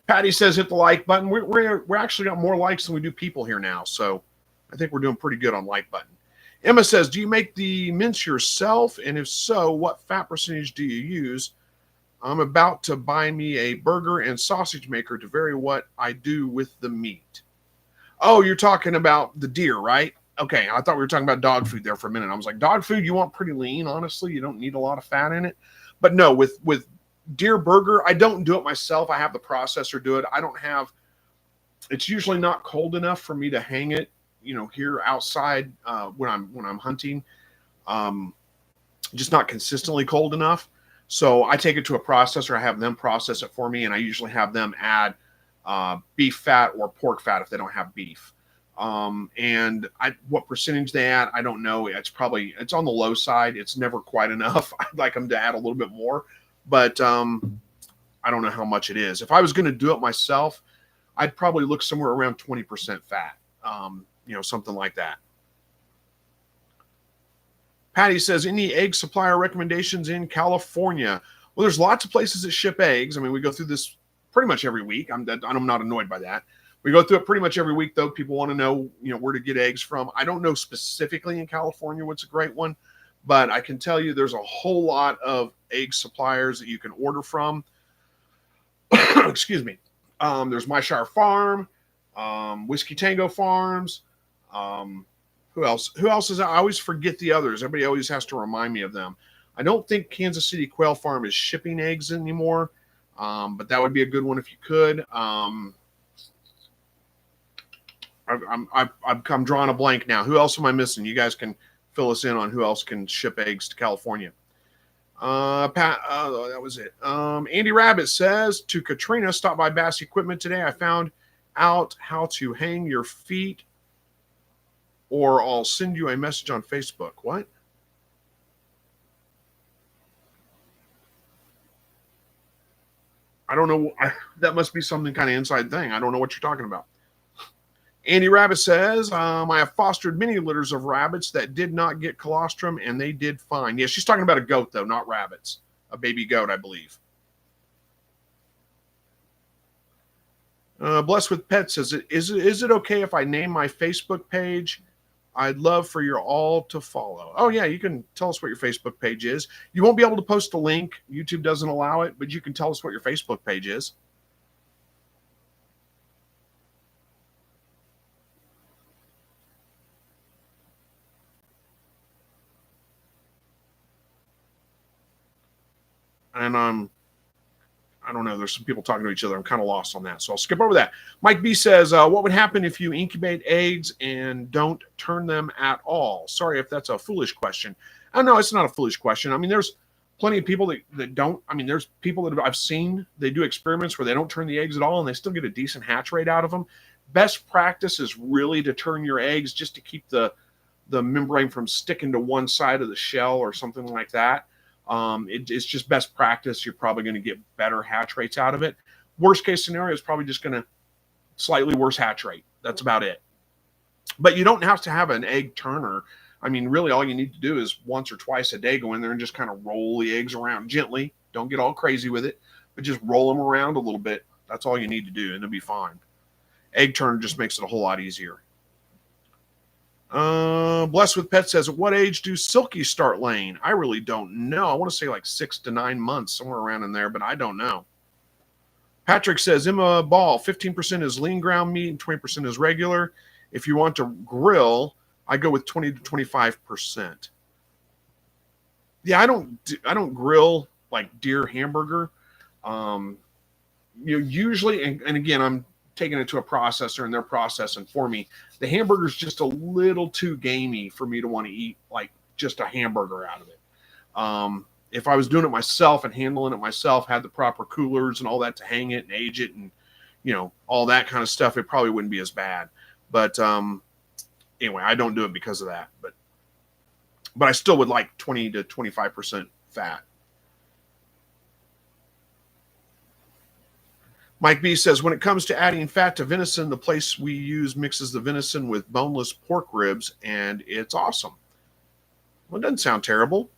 Patty says hit the like button. We're actually got more likes than we do people here now, so I think we're doing pretty good on like button. Emma says, do you make the mince yourself? And if so, what fat percentage do you use? I'm about to buy me a burger and sausage maker to vary what I do with the meat. Oh, you're talking about the deer, right? Okay, I thought we were talking about dog food there for a minute. I was like, dog food, you want pretty lean, honestly. You don't need a lot of fat in it. But no, with deer burger, I don't do it myself. I have the processor do it. It's usually not cold enough for me to hang it, here outside when I'm hunting. Just not consistently cold enough. So I take it to a processor. I have them process it for me, and I usually have them add beef fat or pork fat if they don't have beef. And what percentage they add, I don't know. It's on the low side. It's never quite enough. I'd like them to add a little bit more, but I don't know how much it is. If I was going to do it myself, I'd probably look somewhere around 20% fat, something like that. Patty says, any egg supplier recommendations in California? Well, there's lots of places that ship eggs. I mean, we go through this pretty much every week. I'm not annoyed by that. We go through it pretty much every week, though. People want to know, where to get eggs from. I don't know specifically in California what's a great one, but I can tell you there's a whole lot of egg suppliers that you can order from. Excuse me. There's My Shire Farm, Whiskey Tango Farms. Who else? Who else is? I always forget the others. Everybody always has to remind me of them. I don't think Kansas City Quail Farm is shipping eggs anymore, but that would be a good one if you could. I'm drawing a blank now. Who else am I missing? You guys can fill us in on who else can ship eggs to California. That was it. Andy Rabbit says to Katrina, stop by Bass Equipment today. I found out how to hang your feet, or I'll send you a message on Facebook. What? I don't know. That must be something kind of inside thing. I don't know what you're talking about. Andy Rabbit says, I have fostered many litters of rabbits that did not get colostrum, and they did fine. Yeah, she's talking about a goat, though, not rabbits. A baby goat, I believe. Blessed with Pets says, is it okay if I name my Facebook page? I'd love for you all to follow. Oh, yeah, you can tell us what your Facebook page is. You won't be able to post a link. YouTube doesn't allow it, but you can tell us what your Facebook page is. And I don't know. There's some people talking to each other. I'm kind of lost on that. So I'll skip over that. Mike B says, what would happen if you incubate eggs and don't turn them at all? Sorry if that's a foolish question. No, it's not a foolish question. I mean, there's plenty of people that don't. I mean, there's people that I've seen, they do experiments where they don't turn the eggs at all and they still get a decent hatch rate out of them. Best practice is really to turn your eggs just to keep the membrane from sticking to one side of the shell or something like that. It's just best practice. You're probably going to get better hatch rates out of it. Worst case scenario is probably just going to slightly worse hatch rate. That's about it. But you don't have to have an egg turner. I mean, really all you need to do is once or twice a day go in there and just kind of roll the eggs around gently. Don't get all crazy with it, but just roll them around a little bit. That's all you need to do, and it'll be fine. Egg turner just makes it a whole lot easier. Blessed with Pets says, at what age do silkies start laying? I really don't know. I want to say like 6 to 9 months, somewhere around in there, but I don't know. Patrick says, Emma Ball, 15% is lean ground meat and 20% is regular. If you want to grill, I go with 20 to 25%. Yeah, I don't grill like deer hamburger. Usually, and again, I'm taking it to a processor and they're processing for me. The hamburger's just a little too gamey for me to want to eat like just a hamburger out of it. If I was doing it myself and handling it myself, had the proper coolers and all that to hang it and age it and, all that kind of stuff, it probably wouldn't be as bad. But anyway, I don't do it because of that. But I still would like 20 to 25% fat. Mike B says, when it comes to adding fat to venison, the place we use mixes the venison with boneless pork ribs, and it's awesome. Well, it doesn't sound terrible.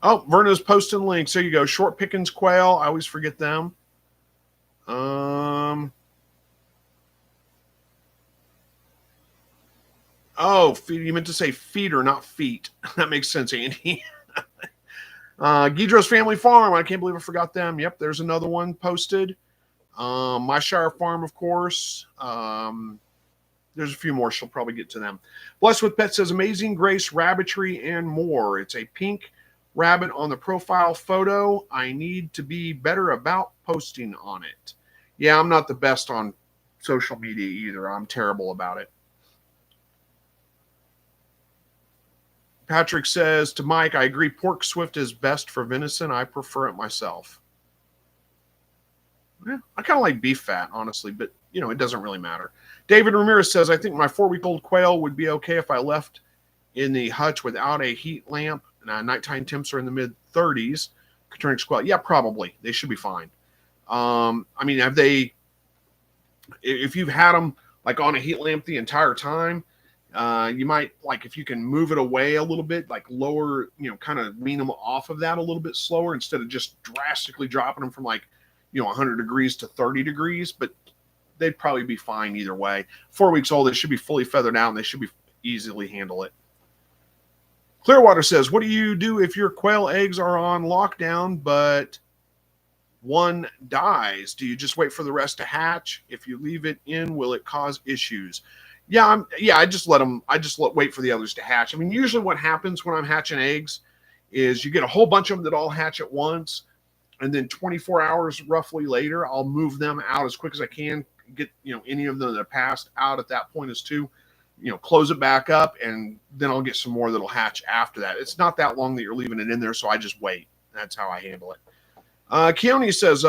Oh, Verna's posting links. There you go. Short Pickens Quail. I always forget them. Oh, you meant to say feeder, not feet. That makes sense, Andy. Guidro's Family Farm. I can't believe I forgot them. Yep, there's another one posted. My Shire Farm, of course. There's a few more. She'll probably get to them. Blessed with Pets says, Amazing Grace, Rabbitry, and more. It's a pink rabbit on the profile photo. I need to be better about posting on it. Yeah, I'm not the best on social media either. I'm terrible about it. Patrick says to Mike, I agree pork swift is best for venison. I prefer it myself. Yeah, I kind of like beef fat, honestly, but, it doesn't really matter. David Ramirez says, I think my 4-week-old quail would be okay if I left in the hutch without a heat lamp. Nighttime temps are in the mid-30s. Katrina's quail, yeah, probably. They should be fine. I mean, if you've had them like on a heat lamp the entire time, you might, like, if you can move it away a little bit, like lower, kind of wean them off of that a little bit slower instead of just drastically dropping them from like, 100 degrees to 30 degrees, but they'd probably be fine either way. 4 weeks old, they should be fully feathered out and they should be easily handle it. Clearwater says, what do you do if your quail eggs are on lockdown, but one dies? Do you just wait for the rest to hatch? If you leave it in, will it cause issues? Yeah, I just wait for the others to hatch. I mean, usually what happens when I'm hatching eggs is you get a whole bunch of them that all hatch at once, and then 24 hours roughly later, I'll move them out as quick as I can, get any of them that have passed out at that point as two, close it back up, and then I'll get some more that'll hatch after that. It's not that long that you're leaving it in there, so I just wait. That's how I handle it. Keone says,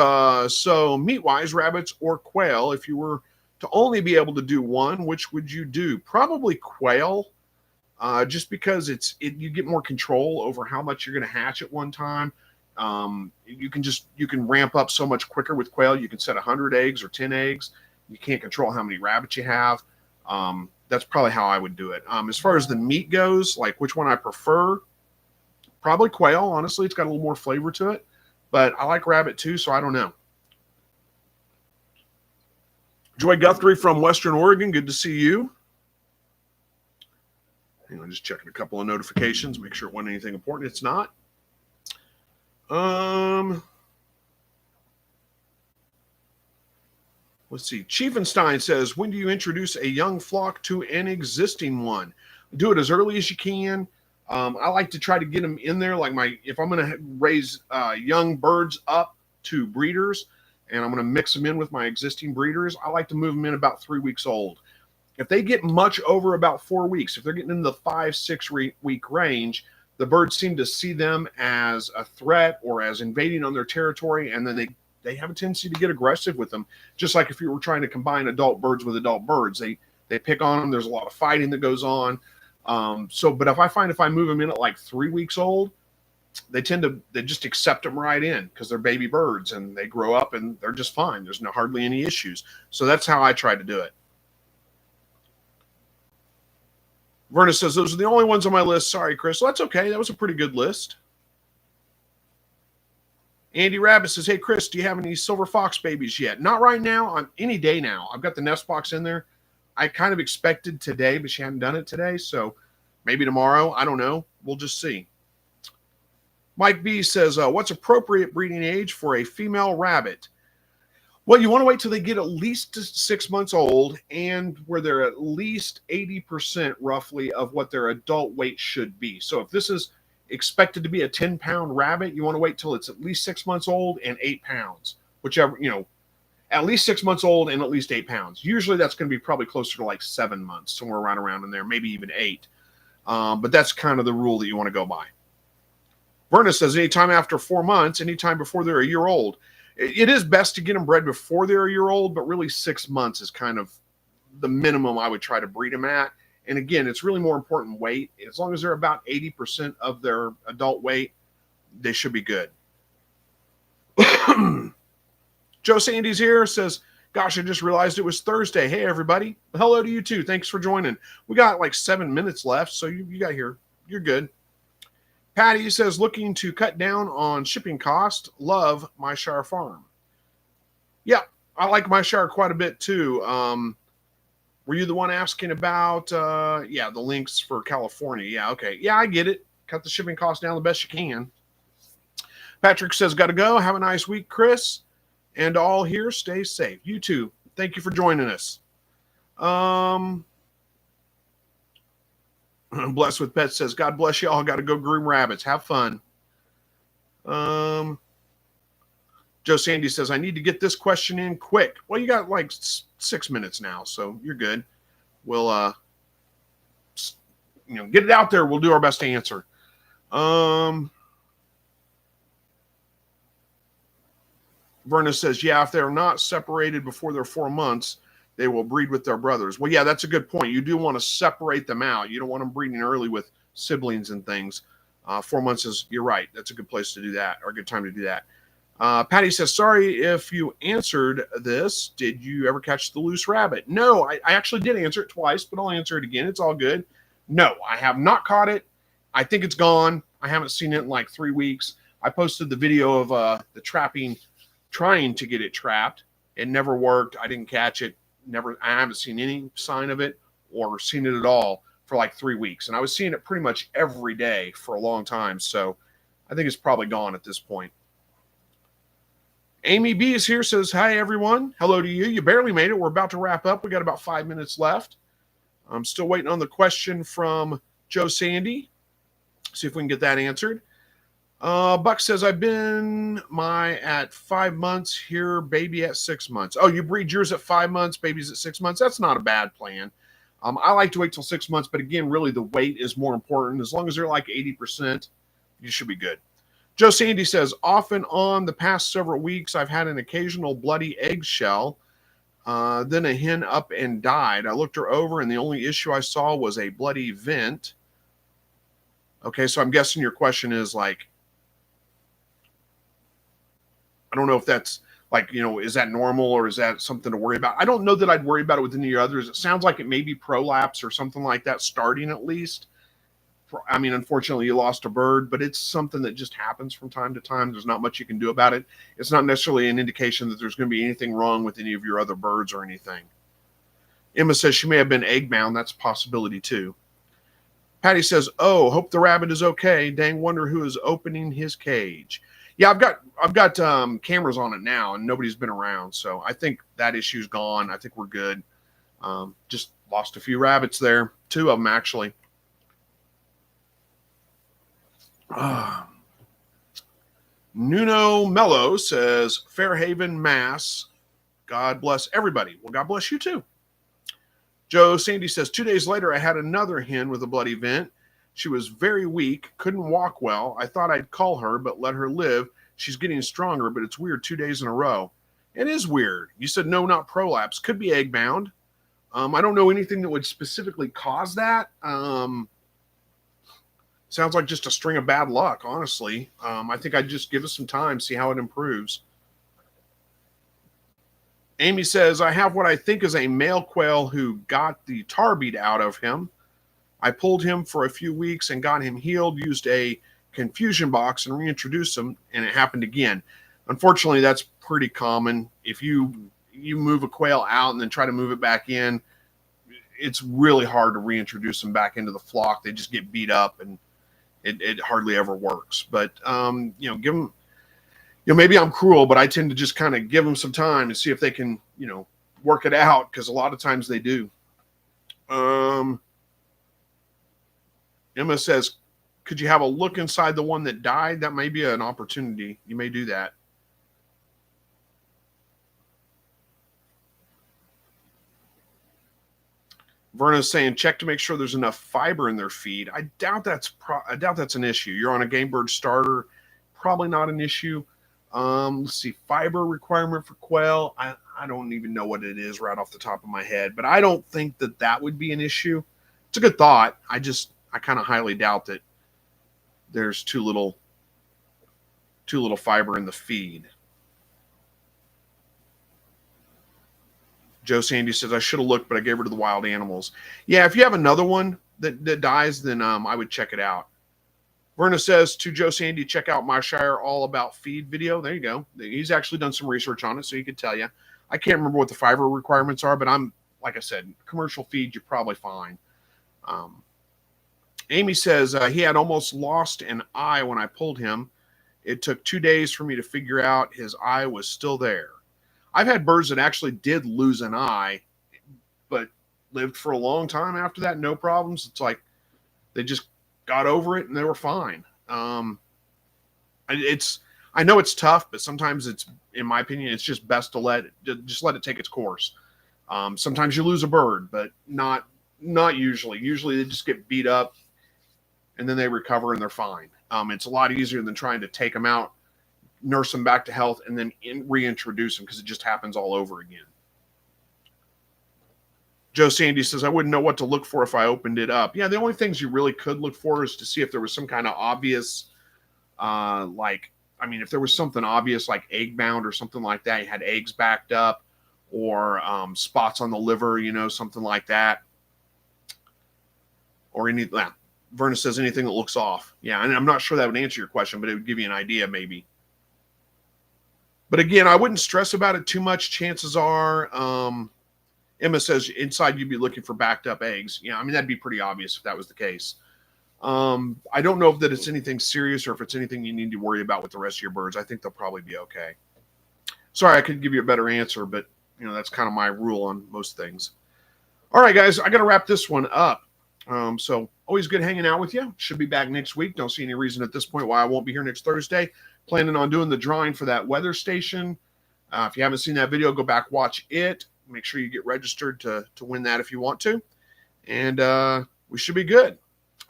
so meat-wise, rabbits or quail, if you were to only be able to do one, which would you do? Probably quail, just because you get more control over how much you're going to hatch at one time. You can ramp up so much quicker with quail. You can set 100 eggs or 10 eggs. You can't control how many rabbits you have. That's probably how I would do it. As far as the meat goes, like which one I prefer, probably quail. Honestly, it's got a little more flavor to it, but I like rabbit too, so I don't know. Joy Guthrie from Western Oregon, good to see you. Hang on, just checking a couple of notifications, make sure it wasn't anything important. It's not. Let's see. Chiefenstein says, when do you introduce a young flock to an existing one? Do it as early as you can. I like to try to get them in there. If I'm going to raise young birds up to breeders, and I'm going to mix them in with my existing breeders, I like to move them in about 3 weeks old. If they get much over about 4 weeks, if they're getting in the 5-6 week range, the birds seem to see them as a threat or as invading on their territory, and then they have a tendency to get aggressive with them, just like if you were trying to combine adult birds with adult birds. They pick on them. There's a lot of fighting that goes on. But if I move them in at like 3 weeks old, they just accept them right in because they're baby birds and they grow up and they're just fine. There's hardly any issues. So that's how I try to do it. Verna says, those are the only ones on my list. Sorry, Chris. Well, that's okay. That was a pretty good list. Andy Rabbit says, hey, Chris, do you have any silver fox babies yet? Not right now. On any day now. I've got the nest box in there. I kind of expected today, but she hadn't done it today. So maybe tomorrow. I don't know. We'll just see. Mike B says, what's appropriate breeding age for a female rabbit? Well, you want to wait till they get at least 6 months old and where they're at least 80% roughly of what their adult weight should be. So if this is expected to be a 10-pound rabbit, you want to wait till it's at least 6 months old and 8 pounds, whichever, at least 6 months old and at least 8 pounds. Usually that's going to be probably closer to like 7 months, somewhere around in there, maybe even 8. But that's kind of the rule that you want to go by. Verna says, anytime after 4 months, anytime before they're a year old. It is best to get them bred before they're a year old, but really 6 months is kind of the minimum I would try to breed them at. And again, it's really more important weight. As long as they're about 80% of their adult weight, they should be good. Joe Sandy's here, says, gosh, I just realized it was Thursday. Hey, everybody. Hello to you too. Thanks for joining. We got like 7 minutes left, so you got here. You're good. Patty says, looking to cut down on shipping cost. Love My Shire Farm. Yeah, I like My Shire quite a bit too. Were you the one asking about, the links for California? Yeah, okay. Yeah, I get it. Cut the shipping cost down the best you can. Patrick says, got to go. Have a nice week, Chris. And all here, stay safe. You too. Thank you for joining us. Blessed with Pets says, God bless you all. Got to go groom rabbits. Have fun. Joe Sandy says, I need to get this question in quick. Well, you got like 6 minutes now, so you're good. We'll, get it out there. We'll do our best to answer. Verna says, yeah, if they're not separated before they're 4 months, they will breed with their brothers. Well, yeah, that's a good point. You do want to separate them out. You don't want them breeding early with siblings and things. 4 months is, you're right. That's a good place to do that, or a good time to do that. Patty says, sorry if you answered this. Did you ever catch the loose rabbit? No, I actually did answer it twice, but I'll answer it again. It's all good. No, I have not caught it. I think it's gone. I haven't seen it in like 3 weeks. I posted the video of the trapping trying to get it trapped. It never worked. I didn't catch it. I haven't seen any sign of it or seen it at all for like 3 weeks. And I was seeing it pretty much every day for a long time. So I think it's probably gone at this point. Amy B is here, says, hi, everyone. Hello to you. You barely made it. We're about to wrap up. We got about 5 minutes left. I'm still waiting on the question from Joe Sandy. See if we can get that answered. Buck says, I've been at 5 months here, baby at 6 months. Oh, you breed yours at 5 months, babies at 6 months. That's not a bad plan. I like to wait till 6 months, but again, really the weight is more important. As long as they're like 80%, you should be good. Joe Sandy says, off and on the past several weeks, I've had an occasional bloody eggshell. Then a hen up and died. I looked her over, and the only issue I saw was a bloody vent. Okay, so I'm guessing your question is like, I don't know if that's like, is that normal or is that something to worry about? I don't know that I'd worry about it with any others. It sounds like it may be prolapse or something like that, starting at least. I mean, unfortunately, you lost a bird, but it's something that just happens from time to time. There's not much you can do about it. It's not necessarily an indication that there's going to be anything wrong with any of your other birds or anything. Emma says she may have been egg-bound. That's a possibility, too. Patty says, oh, hope the rabbit is okay. Dang, wonder who is opening his cage. Yeah, I've got cameras on it now, and nobody's been around, so I think that issue's gone. I think we're good. Just lost a few rabbits there. 2 of them, actually. Nuno Mello says, Fairhaven, Mass. God bless everybody. Well, God bless you too. Joe Sandy says, 2 days later, I had another hen with a bloody vent. She was very weak, couldn't walk well. I thought I'd call her, but let her live. She's getting stronger, but it's weird 2 days in a row. It is weird. You said no, not prolapse. Could be egg bound. I don't know anything that would specifically cause that. Sounds like just a string of bad luck, honestly. I think I'd just give it some time, see how it improves. Amy says, I have what I think is a male quail who got the tar beat out of him. I pulled him for a few weeks and got him healed, used a confusion box and reintroduced him, and it happened again. Unfortunately, that's pretty common. If you move a quail out and then try to move it back in, it's really hard to reintroduce them back into the flock. They just get beat up, and it hardly ever works. But, give them, maybe I'm cruel, but I tend to just kind of give them some time and see if they can, work it out, because a lot of times they do. Emma says, could you have a look inside the one that died? That may be an opportunity. You may do that. Verna's saying, check to make sure there's enough fiber in their feed. I doubt that's an issue. You're on a game bird starter. Probably not an issue. Let's see. Fiber requirement for quail. I don't even know what it is right off the top of my head, but I don't think that would be an issue. It's a good thought. I kind of highly doubt that there's too little fiber in the feed. Joe Sandy says, I should have looked, but I gave her to the wild animals. Yeah, if you have another one that dies, then I would check it out. Verna says to Joe Sandy, check out my Shire All About Feed video. There you go. He's actually done some research on it, so he could tell you. I can't remember what the fiber requirements are, but like I said, commercial feed, you're probably fine. Amy says, he had almost lost an eye when I pulled him. It took 2 days for me to figure out his eye was still there. I've had birds that actually did lose an eye, but lived for a long time after that, no problems. It's like they just got over it and they were fine. I know it's tough, but sometimes it's, in my opinion, it's just best to let it take its course. Sometimes you lose a bird, but not usually. Usually they just get beat up and then they recover and they're fine. It's a lot easier than trying to take them out, nurse them back to health, and then reintroduce them, because it just happens all over again. Joe Sandy says, I wouldn't know what to look for if I opened it up. Yeah, the only things you really could look for is to see if there was some kind of obvious, if there was something obvious like egg bound or something like that, you had eggs backed up, or spots on the liver, something like that. Or Verna says anything that looks off. Yeah, and I'm not sure that would answer your question, but it would give you an idea maybe. But again, I wouldn't stress about it too much. Chances are, Emma says inside you'd be looking for backed up eggs. Yeah, I mean, that'd be pretty obvious if that was the case. I don't know if that it's anything serious or if it's anything you need to worry about with the rest of your birds. I think they'll probably be okay. Sorry, I couldn't give you a better answer, but that's kind of my rule on most things. All right, guys, I got to wrap this one up. So always good hanging out with you. Should be back next week. Don't see any reason at this point why I won't be here next Thursday. Planning on doing the drawing for that weather station. If you haven't seen that video, go back, watch it. Make sure you get registered to win that if you want to. And we should be good.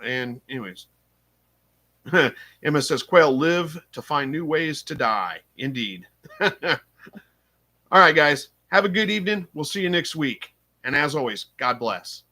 And anyways, Emma says, Quail live to find new ways to die. Indeed. All right, guys. Have a good evening. We'll see you next week. And as always, God bless.